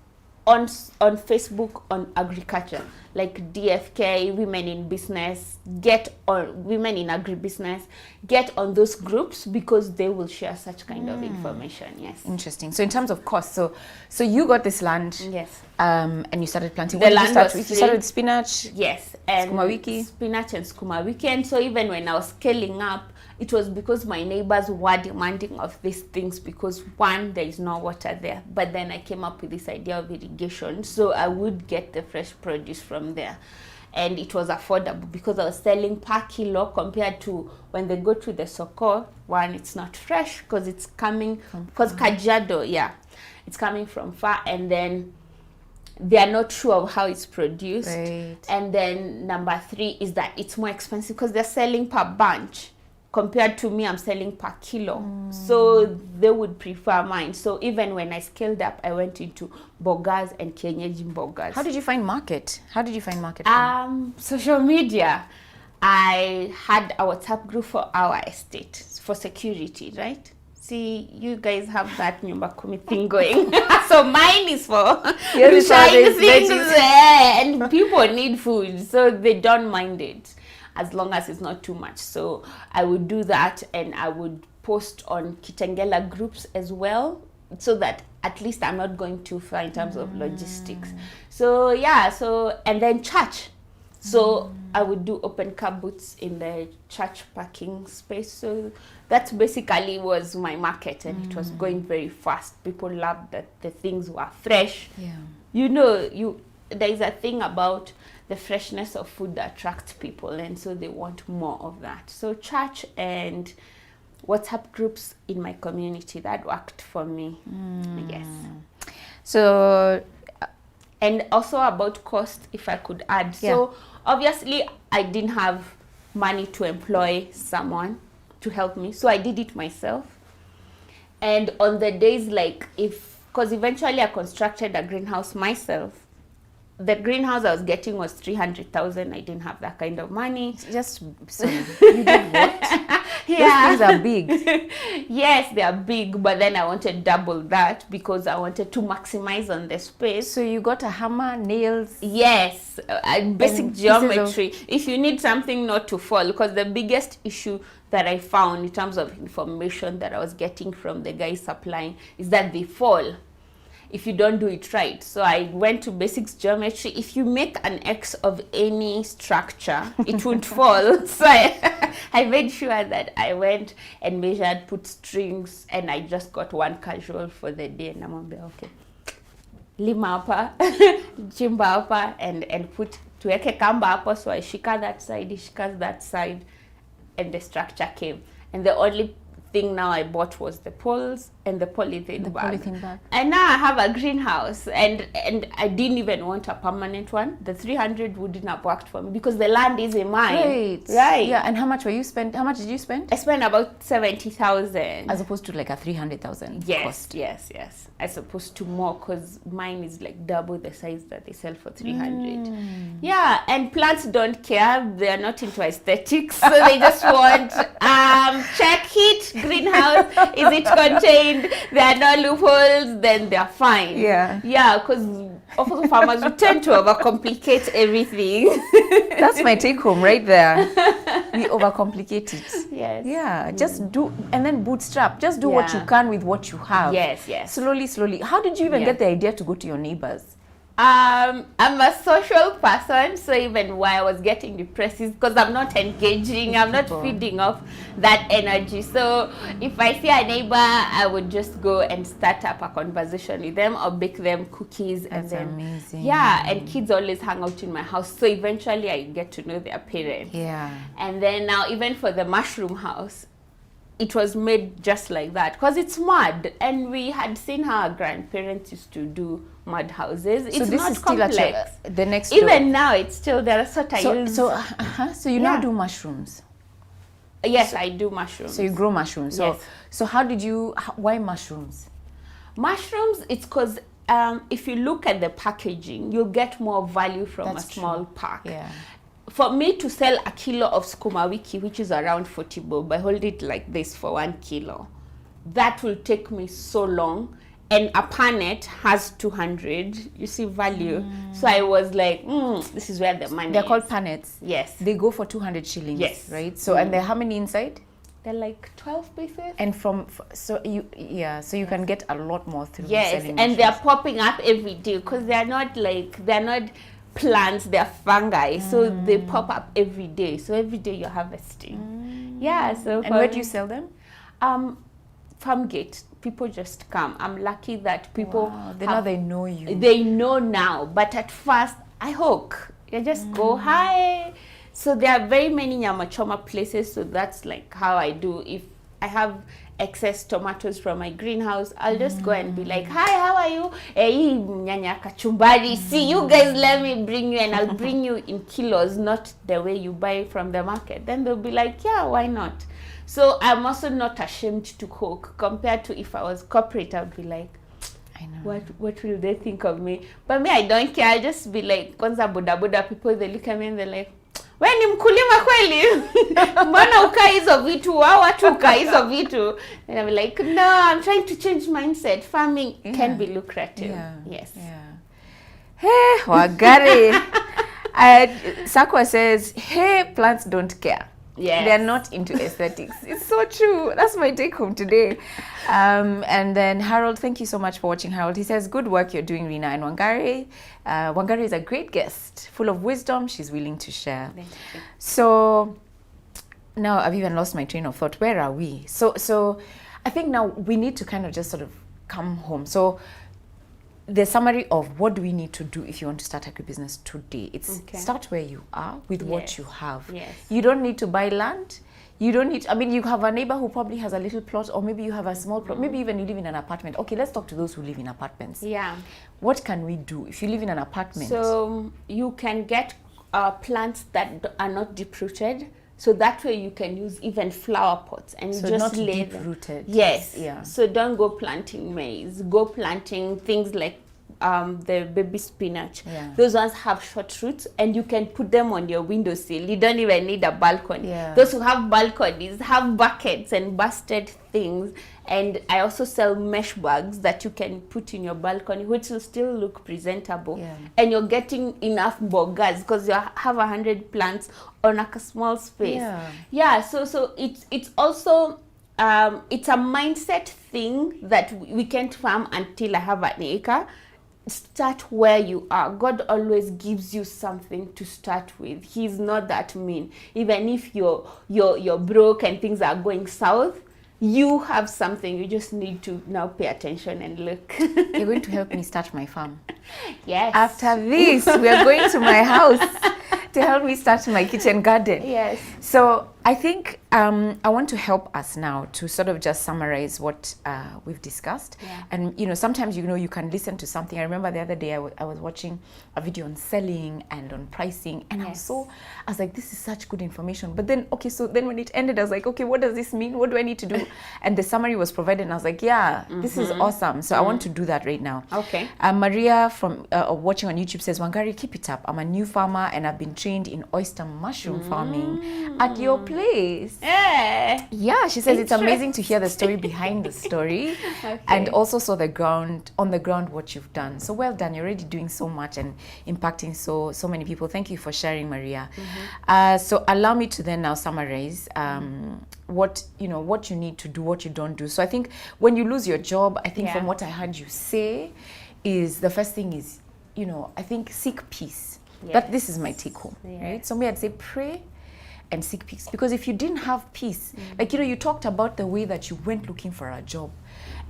on Facebook on agriculture, like DFK, Women in Business, get on Women in Agribusiness, get on those groups because they will share such kind of information. Yes. Interesting. So in terms of cost, so you got this land, Yes. And you started planting. The What did land you start was with? You free. started with spinach. Yes, and Sukuma wiki. spinach and sukuma wiki. And so even when I was scaling up, it was because my neighbors were demanding of these things because one, there is no water there. But then I came up with this idea of irrigation, so I would get the fresh produce from there. And it was affordable because I was selling per kilo compared to when they go to the Soko. One, it's not fresh because it's coming because Kajiado, it's coming from far, and then they are not sure of how it's produced. Right. And then number 3 is that it's more expensive because they're selling per bunch compared to me, I'm selling per kilo. So they would prefer mine. So even when I scaled up, I went into bogas and kienyeji bogas. How did you find market? Social media. I had a WhatsApp group for our estate for security, right? See, you guys have that nyumba kumi thing going. So mine is for shine things there, and people need food, so they don't mind it as long as it's not too much. So I would do that, and I would post on Kitengela groups as well, so that at least I'm not going too far in terms of logistics. So and then church. So I would do open car booths in the church parking space. So that basically was my market, and it was going very fast. People loved that the things were fresh. Yeah. You know, there is a thing about the freshness of food that attracts people, and so they want more of that. So church and WhatsApp groups in my community, that worked for me. Yes. So and also about cost, if I could add. So obviously I didn't have money to employ someone to help me, so I did it myself. And on the days because eventually I constructed a greenhouse myself. The greenhouse I was getting was 300,000. I didn't have that kind of money. just so you did what? Yeah. Those things are big. Yes, they are big, but then I wanted double that because I wanted to maximize on the space. So you got a hammer, nails. Yes, basic And geometry. If you need something not to fall, because the biggest issue that I found in terms of information that I was getting from the guys supplying is that they fall if you don't do it right. So I went to basics geometry. If you make an X of any structure, it won't fall. So I made sure that I went and measured, put strings, and I just got one casual for the day. And I'm okay, lima hapa, chimba hapa, and put tuweke kamba hapo. So I shika that side, he shikas that side, and the structure came. And the only thing now I bought was the poles and the polythene bag. Polythene bag. And now I have a greenhouse, and I didn't even want a permanent one. The 300 wouldn't have worked for me because the land is in mine. Right. Yeah. And how much did you spend? I spent about 70,000. As opposed to like a 300,000 cost. Yes. As opposed to more, because mine is like double the size that they sell for 300. Yeah, and plants don't care. They are not into aesthetics, so they just want check heat, greenhouse. Is it contained? There are no loopholes. Then they are fine. Yeah, because also farmers we tend to overcomplicate everything. That's my take home right there. We overcomplicate it. Yes. Yeah, just do, and then bootstrap. Just do what you can with what you have. Yes. Slowly. How did you even get the idea to go to your neighbors? I'm a social person, so even while I was getting depressed, is because I'm not engaging, I'm not feeding off that energy. So if I see a neighbor, I would just go and start up a conversation with them or bake them cookies. That's amazing. Yeah, and kids always hang out in my house, so eventually I get to know their parents. Yeah. And then now even for the mushroom house, it was made just like that because it's mud, and we had seen how our grandparents used to do mud houses. It's so this not is still complex. At the next Even door. now, it's still there. So you now do mushrooms. Yes, I do mushrooms. So you grow mushrooms. Yes. So why mushrooms? Mushrooms, it's because if you look at the packaging, you'll get more value from a small pack. Yeah. For me to sell a kilo of skuma wiki, which is around 40 bob, I hold it like this for 1 kilo. That will take me so long. And a panet has 200, you see value. So I was like, this is where the money They're is. called panets. Yes. They go for 200 shillings. Yes. Right? So, and they're how many inside? They're like 12 pieces. And so you can get a lot more through selling and mushrooms. they're popping up every day because they're not plants, they're fungi. So they pop up every day. So every day you're harvesting. Yeah. So and where do you sell them? Farm gate. People just come. I'm lucky that people now they know you. They know now, but at first I hook. You just go hi. So there are very many nyama choma places. So that's like how I do. If I have excess tomatoes from my greenhouse, I'll just go and be like, hi, how are you? Hey, nyanya kachumbari. See, you guys, let me bring you, and I'll bring you in kilos, not the way you buy from the market. Then they'll be like, yeah, why not? So I'm also not ashamed to cook compared to if I was corporate. I would be like, I know. What will they think of me? But me, I don't care. I just be like, kwanza boda people, they look at me and they're like, we ni mkulima kweli? Mbona uka hizo vitu? Au watu uka hizo vitu? And I'm like, no, I'm trying to change mindset. Farming can be lucrative. Yeah. Yes. Yeah. Hey, Wangari. Sakwa says, hey, plants don't care. Yes. They're not into aesthetics. It's so true. That's my take home today. And then Harold, thank you so much for watching, Harold. He says, good work you're doing, Rina and Wangari. Wangari is a great guest, full of wisdom. She's willing to share. Thank you. So now I've even lost my train of thought. Where are we? So I think now we need to kind of just sort of come home. So the summary of what do we need to do if you want to start agribusiness today? It's start where you are with what you have. Yes. You don't need to buy land. You don't need, you have a neighbor who probably has a little plot, or maybe you have a small plot, maybe even you live in an apartment. Okay, let's talk to those who live in apartments. Yeah. What can we do if you live in an apartment? So you can get plants that are not deep-rooted. So that way you can use even flower pots and so just not lay deep-rooted. Yes. Yeah. So don't go planting maize. Go planting things like the baby spinach. Yeah. Those ones have short roots and you can put them on your windowsill. You don't even need a balcony. Yeah. Those who have balconies have buckets and basted things. And I also sell mesh bags that you can put in your balcony, which will still look presentable. Yeah. And you're getting enough bogas because you have 100 plants on a small space. Yeah. So it's also it's a mindset thing that we can't farm until I have an acre. Start where you are. God always gives you something to start with. He's not that mean. Even if you're broke and things are going south, you have something. You just need to now pay attention and look. You're going to help me start my farm. Yes. After this, we are going to my house to help me start my kitchen garden. Yes. So I think I want to help us now to sort of just summarize what we've discussed. Yeah. And, you know, sometimes, you know, you can listen to something. I remember the other day I was watching a video on selling and on pricing. And I was like, this is such good information. But then, okay, so then when it ended, I was like, okay, what does this mean? What do I need to do? And the summary was provided. And I was like, yeah, this is awesome. So I want to do that right now. Okay. Maria from watching on YouTube says, Wangari, keep it up. I'm a new farmer and I've been trained in oyster mushroom farming at your place. Yeah, she says it's amazing to hear the story behind the story and also saw on the ground what you've done. So well done. You're already doing so much and impacting so many people. Thank you for sharing, Maria. So allow me to then now summarize what you need to do, what you don't do. So I think when you lose your job, I think from what I heard you say is the first thing is, you know, I think seek peace. But this is my take home, right? So me, I'd say pray and seek peace, because if you didn't have peace, like, you know, you talked about the way that you went looking for a job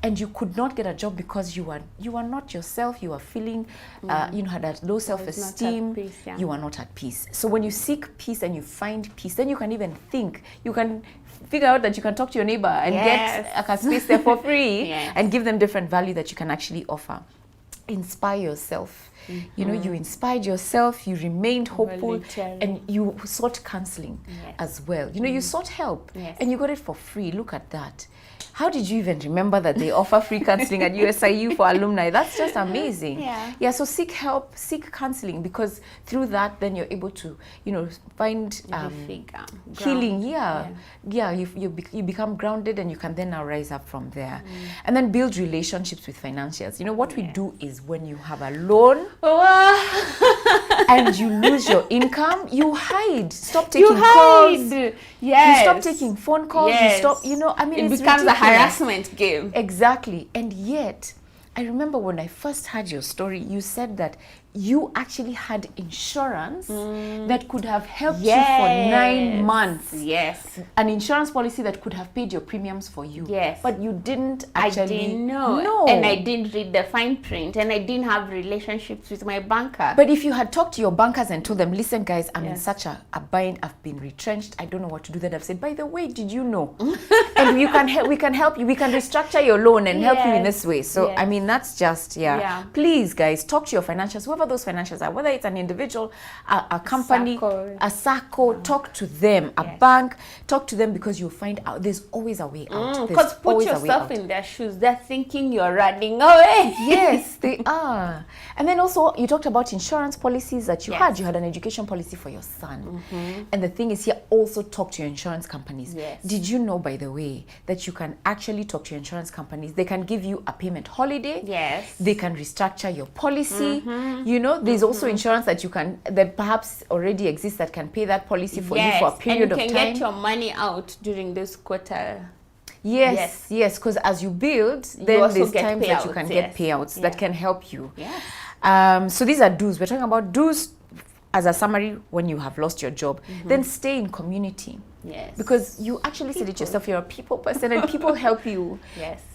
and you could not get a job because you were not yourself, you were feeling you know, had a low self-esteem, you are not at peace. So when you seek peace and you find peace, then you can even think, you can figure out that you can talk to your neighbor and get a space there for free and give them different value that you can actually offer. Inspire yourself. You know, you inspired yourself, you remained hopeful, and you sought counseling as well. You know, you sought help and you got it for free. Look at that. How did you even remember that they offer free counseling at USIU for alumni? That's just amazing. Yeah, so seek help, seek counseling, because through that, then you're able to, you know, find healing. You become grounded and you can then now rise up from there. And then build relationships with financiers. You know, what we do is when you have a loan and you lose your income, you hide. Stop taking calls. You stop taking phone calls. You stop, you know, I mean, it becomes ridiculous. A harassment game. Exactly. And yet, I remember when I first heard your story, you said that you actually had insurance that could have helped you for 9 months. An insurance policy that could have paid your premiums for you. But you didn't actually. I didn't know. No. And I didn't read the fine print, and I didn't have relationships with my banker. But if you had talked to your bankers and told them, listen guys, I'm in such a bind, I've been retrenched, I don't know what to do, then I've said, by the way, did you know? And you can help, we can help you, we can restructure your loan and help you in this way. So I mean, that's just please guys, talk to your financials, whoever those financials are, whether it's an individual, a company, a SACCO, talk to them, a bank, talk to them, because you'll find out there's always a way out. Because put yourself in their shoes, they're thinking you're running away. Yes, they are. And then also you talked about insurance policies that you had. You had an education policy for your son. And the thing is here, also talk to your insurance companies. Did you know, by the way, that you can actually talk to your insurance companies? They can give you a payment holiday. They can restructure your policy. You know, there's also insurance that you can, that perhaps already exists, that can pay that policy for you for a period of time. And you can get your money out during this quarter. Yes, because as you build, then there's times that you can get payouts that can help you. So these are do's. We're talking about do's as a summary when you have lost your job. Then stay in community. Because you actually said it yourself, you're a people person and people help you.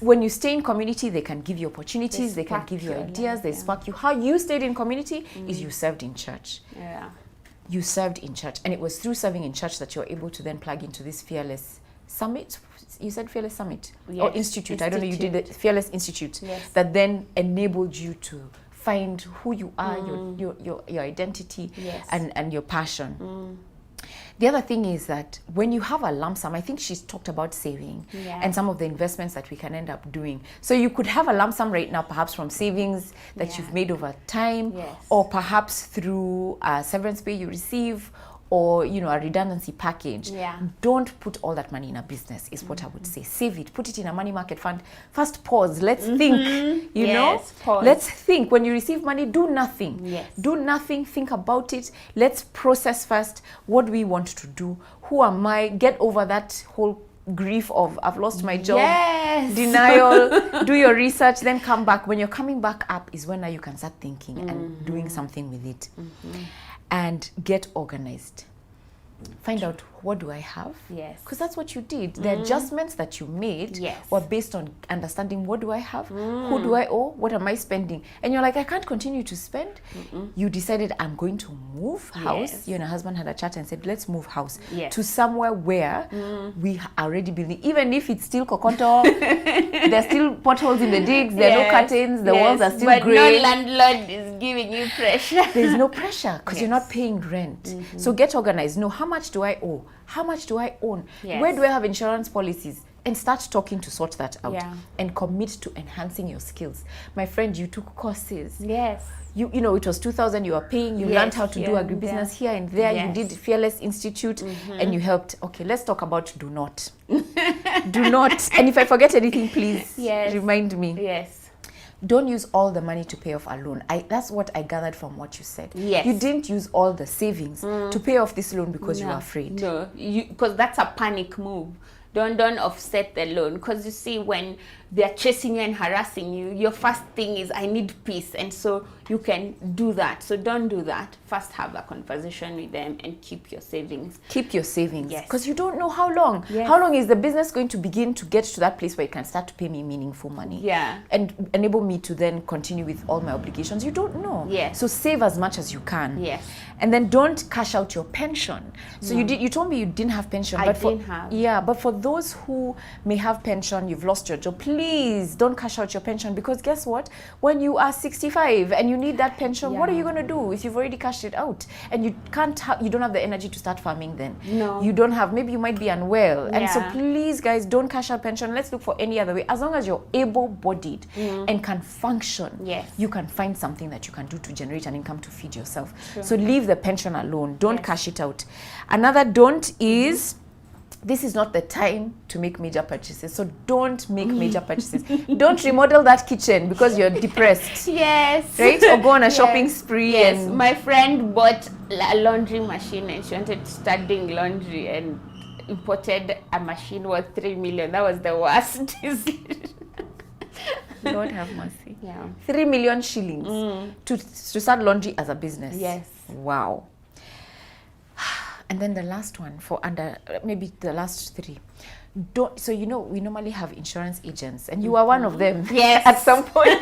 When you stay in community, they can give you opportunities, they can give you ideas, they spark you. How you stayed in community is you served in church. You served in church, and it was through serving in church that you're able to then plug into this Fearless Summit. You said Fearless Summit or Institute. I don't know, you did the Fearless Institute that then enabled you to find who you are, your identity and your passion. The other thing is that when you have a lump sum, I think she's talked about saving and some of the investments that we can end up doing. So you could have a lump sum right now, perhaps from savings that you've made over time, or perhaps through severance pay you receive, or, you know, a redundancy package. Don't put all that money in a business, is what I would say. Save it, put it in a money market fund. First pause, let's think, you know? Let's think. When you receive money, do nothing. Do nothing, think about it. Let's process first what we want to do. Who am I? Get over that whole grief of I've lost my job, denial. Do your research, then come back. When you're coming back up is when now you can start thinking and doing something with it. And get organized. Find out what do I have? Yes. Because that's what you did. The adjustments that you made were based on understanding, what do I have? Who do I owe? What am I spending? And you're like, I can't continue to spend. You decided, I'm going to move house. You and your husband had a chat and said, let's move house to somewhere where we are already building. Even if it's still kokoto, there's still potholes in the digs, there are no curtains, the walls are still grey. But no landlord is giving you pressure. There's no pressure because you're not paying rent. So get organized. Know, how much do I owe? How much do I own? Where do I have insurance policies? And start talking to sort that out. And commit to enhancing your skills. My friend, you took courses. Yes. You know, it was 2,000 you were paying. You learned how to do agribusiness here and there. You did Fearless Institute and you helped. Okay, let's talk about do not. Do not. And if I forget anything, please remind me. Yes. Don't use all the money to pay off a loan. That's what I gathered from what you said. Yes. You didn't use all the savings to pay off this loan because you were afraid. No, because that's a panic move. Don't offset the loan, because you see, when they're chasing you and harassing you, your first thing is, I need peace, and so you can do that. So don't do that. First, have a conversation with them and keep your savings. Keep your savings. Yes. Because you don't know how long. Yes. How long is the business going to begin to get to that place where it can start to pay me meaningful money? Yeah. And enable me to then continue with all my obligations. You don't know. Yes. So save as much as you can. Yes. And then don't cash out your pension. So you told me you didn't have pension. I didn't have. Yeah, but for those who may have pension, you've lost your job, please don't cash out your pension, because guess what? When you are 65 and you need that pension, what are you going to do if you've already cashed it out? And you don't have the energy to start farming then. No. You don't have, maybe you might be unwell. And so please, guys, don't cash out pension. Let's look for any other way. As long as you're able-bodied and can function, you can find something that you can do to generate an income to feed yourself. So leave the pension alone. Don't cash it out. Another don't is, this is not the time to make major purchases. So don't make major purchases. Don't remodel that kitchen because you're depressed. Yes. Right? Or go on a shopping spree. Yes. And my friend bought a laundry machine and she wanted to start doing laundry and imported a machine worth 3 million. That was the worst decision. Lord have mercy. Yeah. 3 million shillings to start laundry as a business. Yes. Wow. And then the last one, for maybe the last three. So you know, we normally have insurance agents, and you are one of them. Yes. At some point.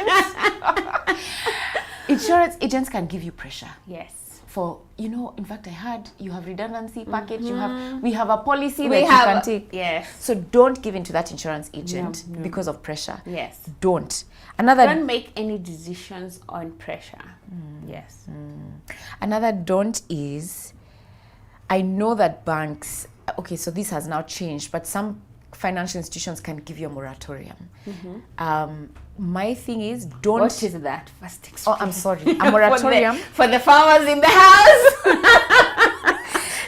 Insurance agents can give you pressure. Yes. For, in fact, I heard you have redundancy package. We have a policy that you can take. Yes. So don't give in to that insurance agent because of pressure. Yes. Don't make any decisions on pressure. Yes. Another don't is, I know that banks, okay, so this has now changed, but some financial institutions can give you a moratorium. My thing is, don't... What is that? First explain. Oh, I'm sorry. A moratorium... for the farmers in the house.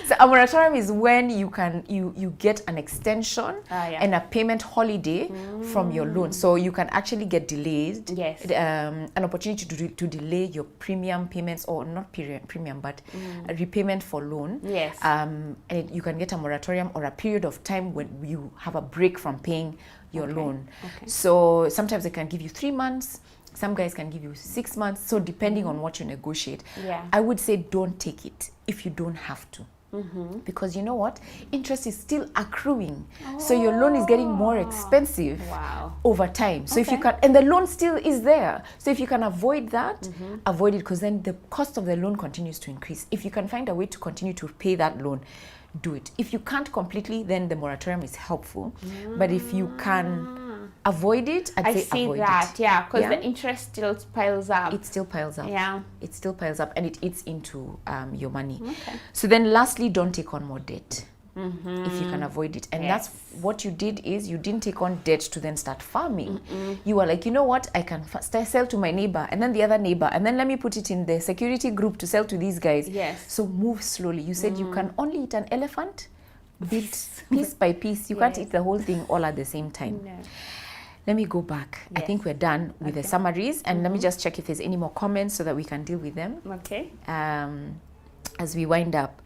So a moratorium is when you get an extension and a payment holiday from your loan. So you can actually get delayed. Yes. An opportunity to delay your premium payments, or not premium, but a repayment for loan. Yes. And you can get a moratorium or a period of time when you have a break from paying your loan. Okay. So sometimes they can give you 3 months. Some guys can give you 6 months. So depending on what you negotiate, I would say don't take it if you don't have to. Because you know what? Interest is still accruing. So your loan is getting more expensive over time. So if you can, and the loan still is there. So if you can avoid that, avoid it, because then the cost of the loan continues to increase. If you can find a way to continue to pay that loan, do it. If you can't completely, then the moratorium is helpful. But if you can avoid it, I'd say avoid it. I see that, because the interest still piles up. It still piles up. Yeah. It still piles up, and it eats into your money. Okay. So then lastly, don't take on more debt. If you can avoid it. And that's what you did, is you didn't take on debt to then start farming. You were like, you know what, I can sell to my neighbor, and then the other neighbor, and then let me put it in the security group to sell to these guys. Yes. So move slowly. You said you can only eat an elephant piece by piece. You can't eat the whole thing all at the same time. No. Let me go back. I think we're done with the summaries, and let me just check if there's any more comments so that we can deal with them. Okay. As we wind up.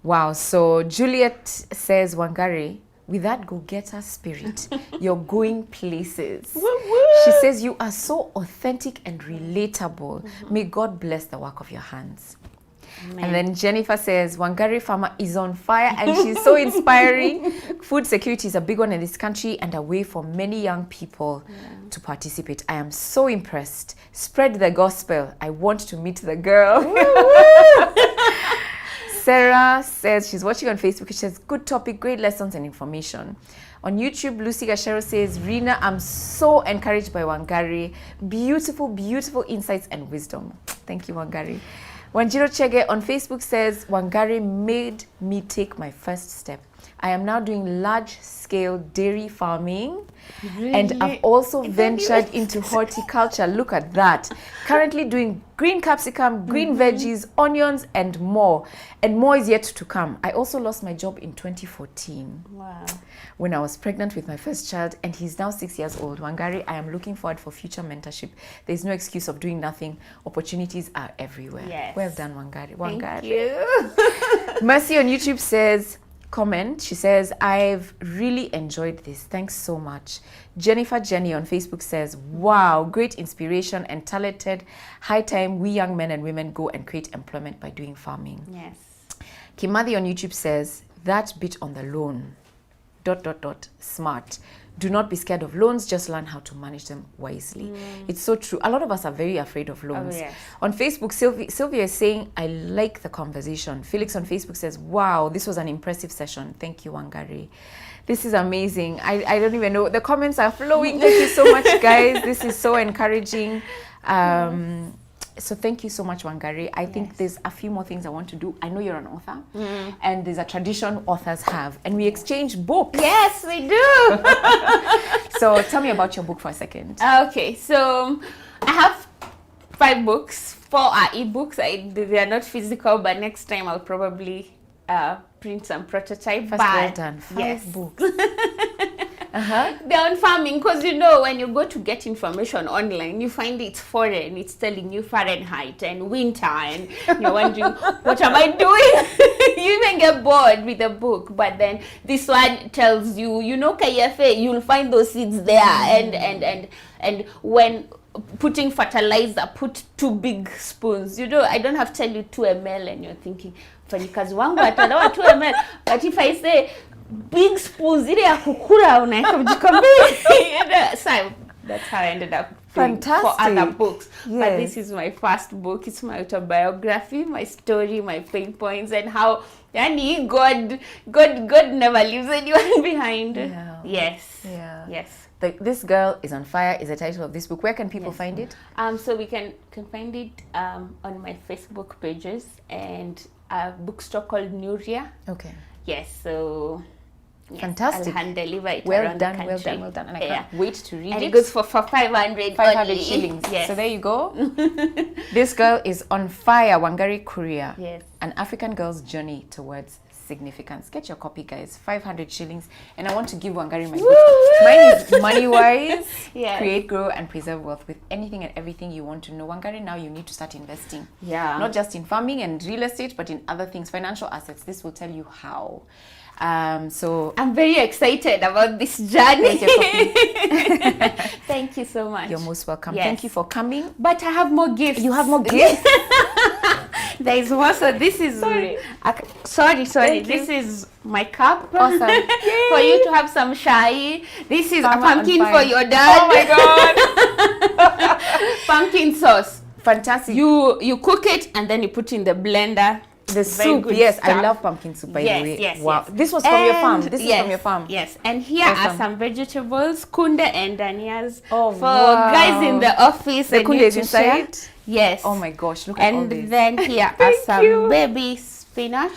Wow. So Juliet says, Wangari, with that go-getter spirit, you're going places. She says, you are so authentic and relatable. May God bless the work of your hands. Amen. And then Jennifer says, Wangari farmer is on fire and she's so inspiring. Food security is a big one in this country and a way for many young people to participate. I am so impressed. Spread the gospel. I want to meet the girl. Sarah says she's watching on Facebook. She says, good topic, great lessons and information. On YouTube, Lucy Gashero says, Rina, I'm so encouraged by Wangari. Beautiful, beautiful insights and wisdom. Thank you, Wangari. Wanjiro Chege on Facebook says, Wangari made me take my first step. I am now doing large-scale dairy farming. Really? And I've also ventured into horticulture. Look at that. Currently doing green capsicum, green veggies, onions, and more. And more is yet to come. I also lost my job in 2014. Wow. When I was pregnant with my first child, and he's now 6 years old. Wangari, I am looking forward for future mentorship. There's no excuse of doing nothing. Opportunities are everywhere. Yes. Well done, Wangari. Thank you. Mercy on YouTube says, comment, she says, I've really enjoyed this. Thanks so much. Jennifer Jenny on Facebook says, wow, great inspiration and talented. High time we young men and women go and create employment by doing farming. Yes. Kimadi on YouTube says, that bit on the loan, ... smart. Do not be scared of loans, just learn how to manage them wisely. It's so true. A lot of us are very afraid of loans. yes. On Facebook, Sylvia is saying, I like the conversation. Felix on Facebook says, wow, this was an impressive session. Thank you, Wangari. This is amazing. I don't even know. The comments are flowing. Thank you so much, guys. This is so encouraging. So thank you so much, Wangari. I think there's a few more things I want to do. I know you're an author, and there's a tradition authors have, and we exchange books. Yes, we do. So tell me about your book for a second. Okay, so I have 5 books. 4 are ebooks. They are not physical, but next time I'll probably print some prototype. First, well done. 5 books. They're on farming, because you know when you go to get information online, you find it's foreign. It's telling you Fahrenheit and winter, and you're wondering, what am I doing? You even get bored with the book. But then this one tells you, you know, KFA, you'll find those seeds there, and when putting fertilizer, put 2 big spoons. You know, I don't have to tell you 2 ml, and you're thinking, fanyikazi wangu atalawa 2 ml. But if I say big spoons, ile ya kukula unaweka mjikombe. So that's how I ended up doing for other books. Yes. But this is my first book. It's my autobiography, my story, my pain points, and how yani God never leaves anyone behind. Yeah. Yes. Yeah. Yes. This Girl is on Fire is the title of this book. Where can people find it? So we can find it on my Facebook pages and a bookstore called Nuria. Okay. Yes, so yes, fantastic. I'll hand deliver it Well around done, the well country. done, well done. And I can't wait to read and it. it goes for 500 only. shillings. Yes. So there you go. This Girl is on Fire, Wangari Kuria. Yes. An African girl's journey towards significance. Get your copy, guys. 500 shillings. And I want to give Wangari my book. Mine is Money Wise, Yes. Create, Grow, and Preserve Wealth with anything and everything you want to know. Wangari, now you need to start investing. Yeah. Not just in farming and real estate, but in other things, financial assets. This will tell you how. So I'm very excited about this journey. Here's your copy. Thank you so much. You're most welcome. Yes. Thank you for coming. But I have more gifts. You have more gifts? There is more. So this is sorry. This is my cup. Awesome. For you to have some chai. This is Farmer a pumpkin on for fire. your dad. Oh my god. Pumpkin sauce. Fantastic. You cook it and then you put in the blender. The Very soup, good yes, stuff. I love pumpkin soup, by the way. Yes, wow. yes. This was from your farm. This is from your farm. Yes, and here Awesome. are some vegetables, kunde and danias, Oh, for wow. guys in the office. The and kunde you is to inside? share. Yes. Oh my gosh, look at all And this. then here are Thank some you. baby spinach.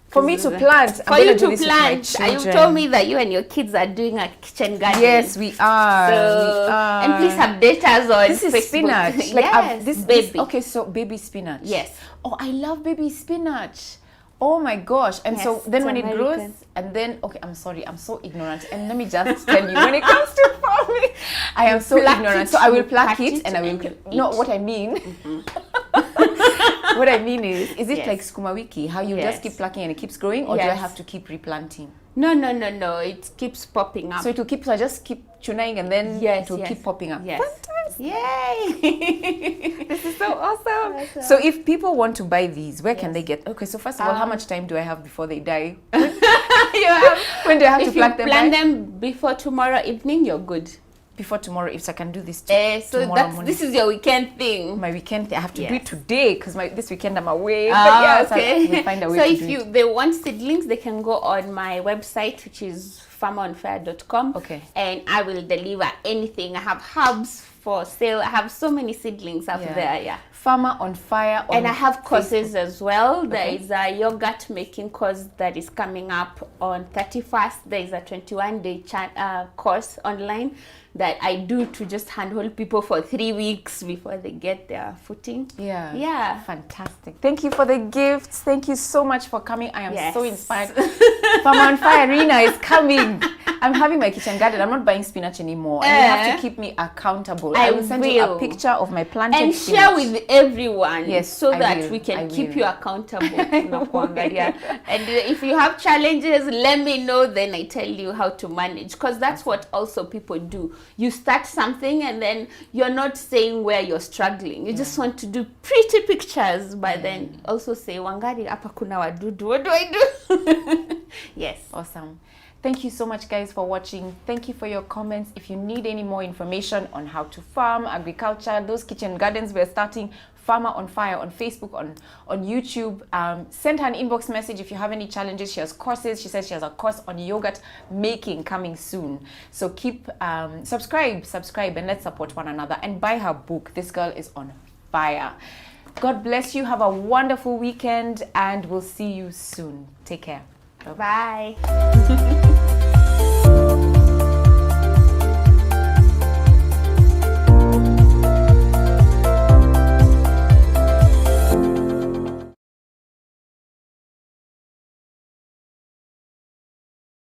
For me to plant. For you to plant. You You told me that you and your kids are doing a kitchen garden. Yes, we are. So, and please update us on This is Facebook. spinach. Yes, this baby. Okay, so baby spinach. Yes. Oh, I love baby spinach. Oh my gosh. And so Yes, then it's when it American. grows, and then, okay, I'm sorry, I'm so ignorant. And let me just tell you, when it comes to farming, I am so Pluck ignorant. it, So I will you pluck cut it it and I will, and you no, eat. what I mean, what I mean is it Yes. like sukuma wiki, how you Yes. just keep plucking and it keeps growing, or do I Yes. have to keep replanting? No. It keeps popping up. So it will keep, so I just keep tuning and then Yes, it will yes. keep popping up. Yes. Yay! This is so awesome. Awesome. So if people want to buy these, where can Yes. they get? Okay, so first of all, how much time do I have before they die? You have, When do I have to if you pluck them plan by? them before tomorrow evening, you're good. Before tomorrow, if I can do this So tomorrow morning. this is your weekend thing. My weekend, I have to do Yes. it today because this weekend I'm away. Okay. We'll find a way So to if do it. they want seedlings, they can go on my website, which is farmeronfire.com. Okay. And I will deliver anything. I have herbs for sale. I have so many seedlings up there. Yeah. Farmer on Fire. On And I have courses Facebook. as well. There Okay. is a yogurt making course that is coming up on 31st. There is a 21-day course online that I do to just handhold people for 3 weeks before they get their footing. Yeah. Yeah. Fantastic. Thank you for the gifts. Thank you so much for coming. I am Yes. so inspired. Farmer on Fire Arena is coming. I'm having my kitchen garden. I'm not buying spinach anymore. And you have to keep me accountable. I will send you a picture of my planted And spinach. share with everyone. Yes, so I that will. we can I keep will. you accountable. Nakuangalia. And if you have challenges, let me know, then I tell you how to manage, because that's what also people do. You start something and then you're not saying where you're struggling. You just want to do pretty pictures, but then also say, Wangari, hapa kuna wadudu, what do I do? Yes. Awesome. Thank you so much, guys, for watching. Thank you for your comments. If you need any more information on how to farm, agriculture, those kitchen gardens we're starting, Farmer on Fire on Facebook, on YouTube. Send her an inbox message if you have any challenges. She has courses. She says she has a course on yogurt making coming soon. So keep subscribe, and let's support one another. And buy her book. This girl is on fire. God bless you. Have a wonderful weekend, and we'll see you soon. Take care. Bye.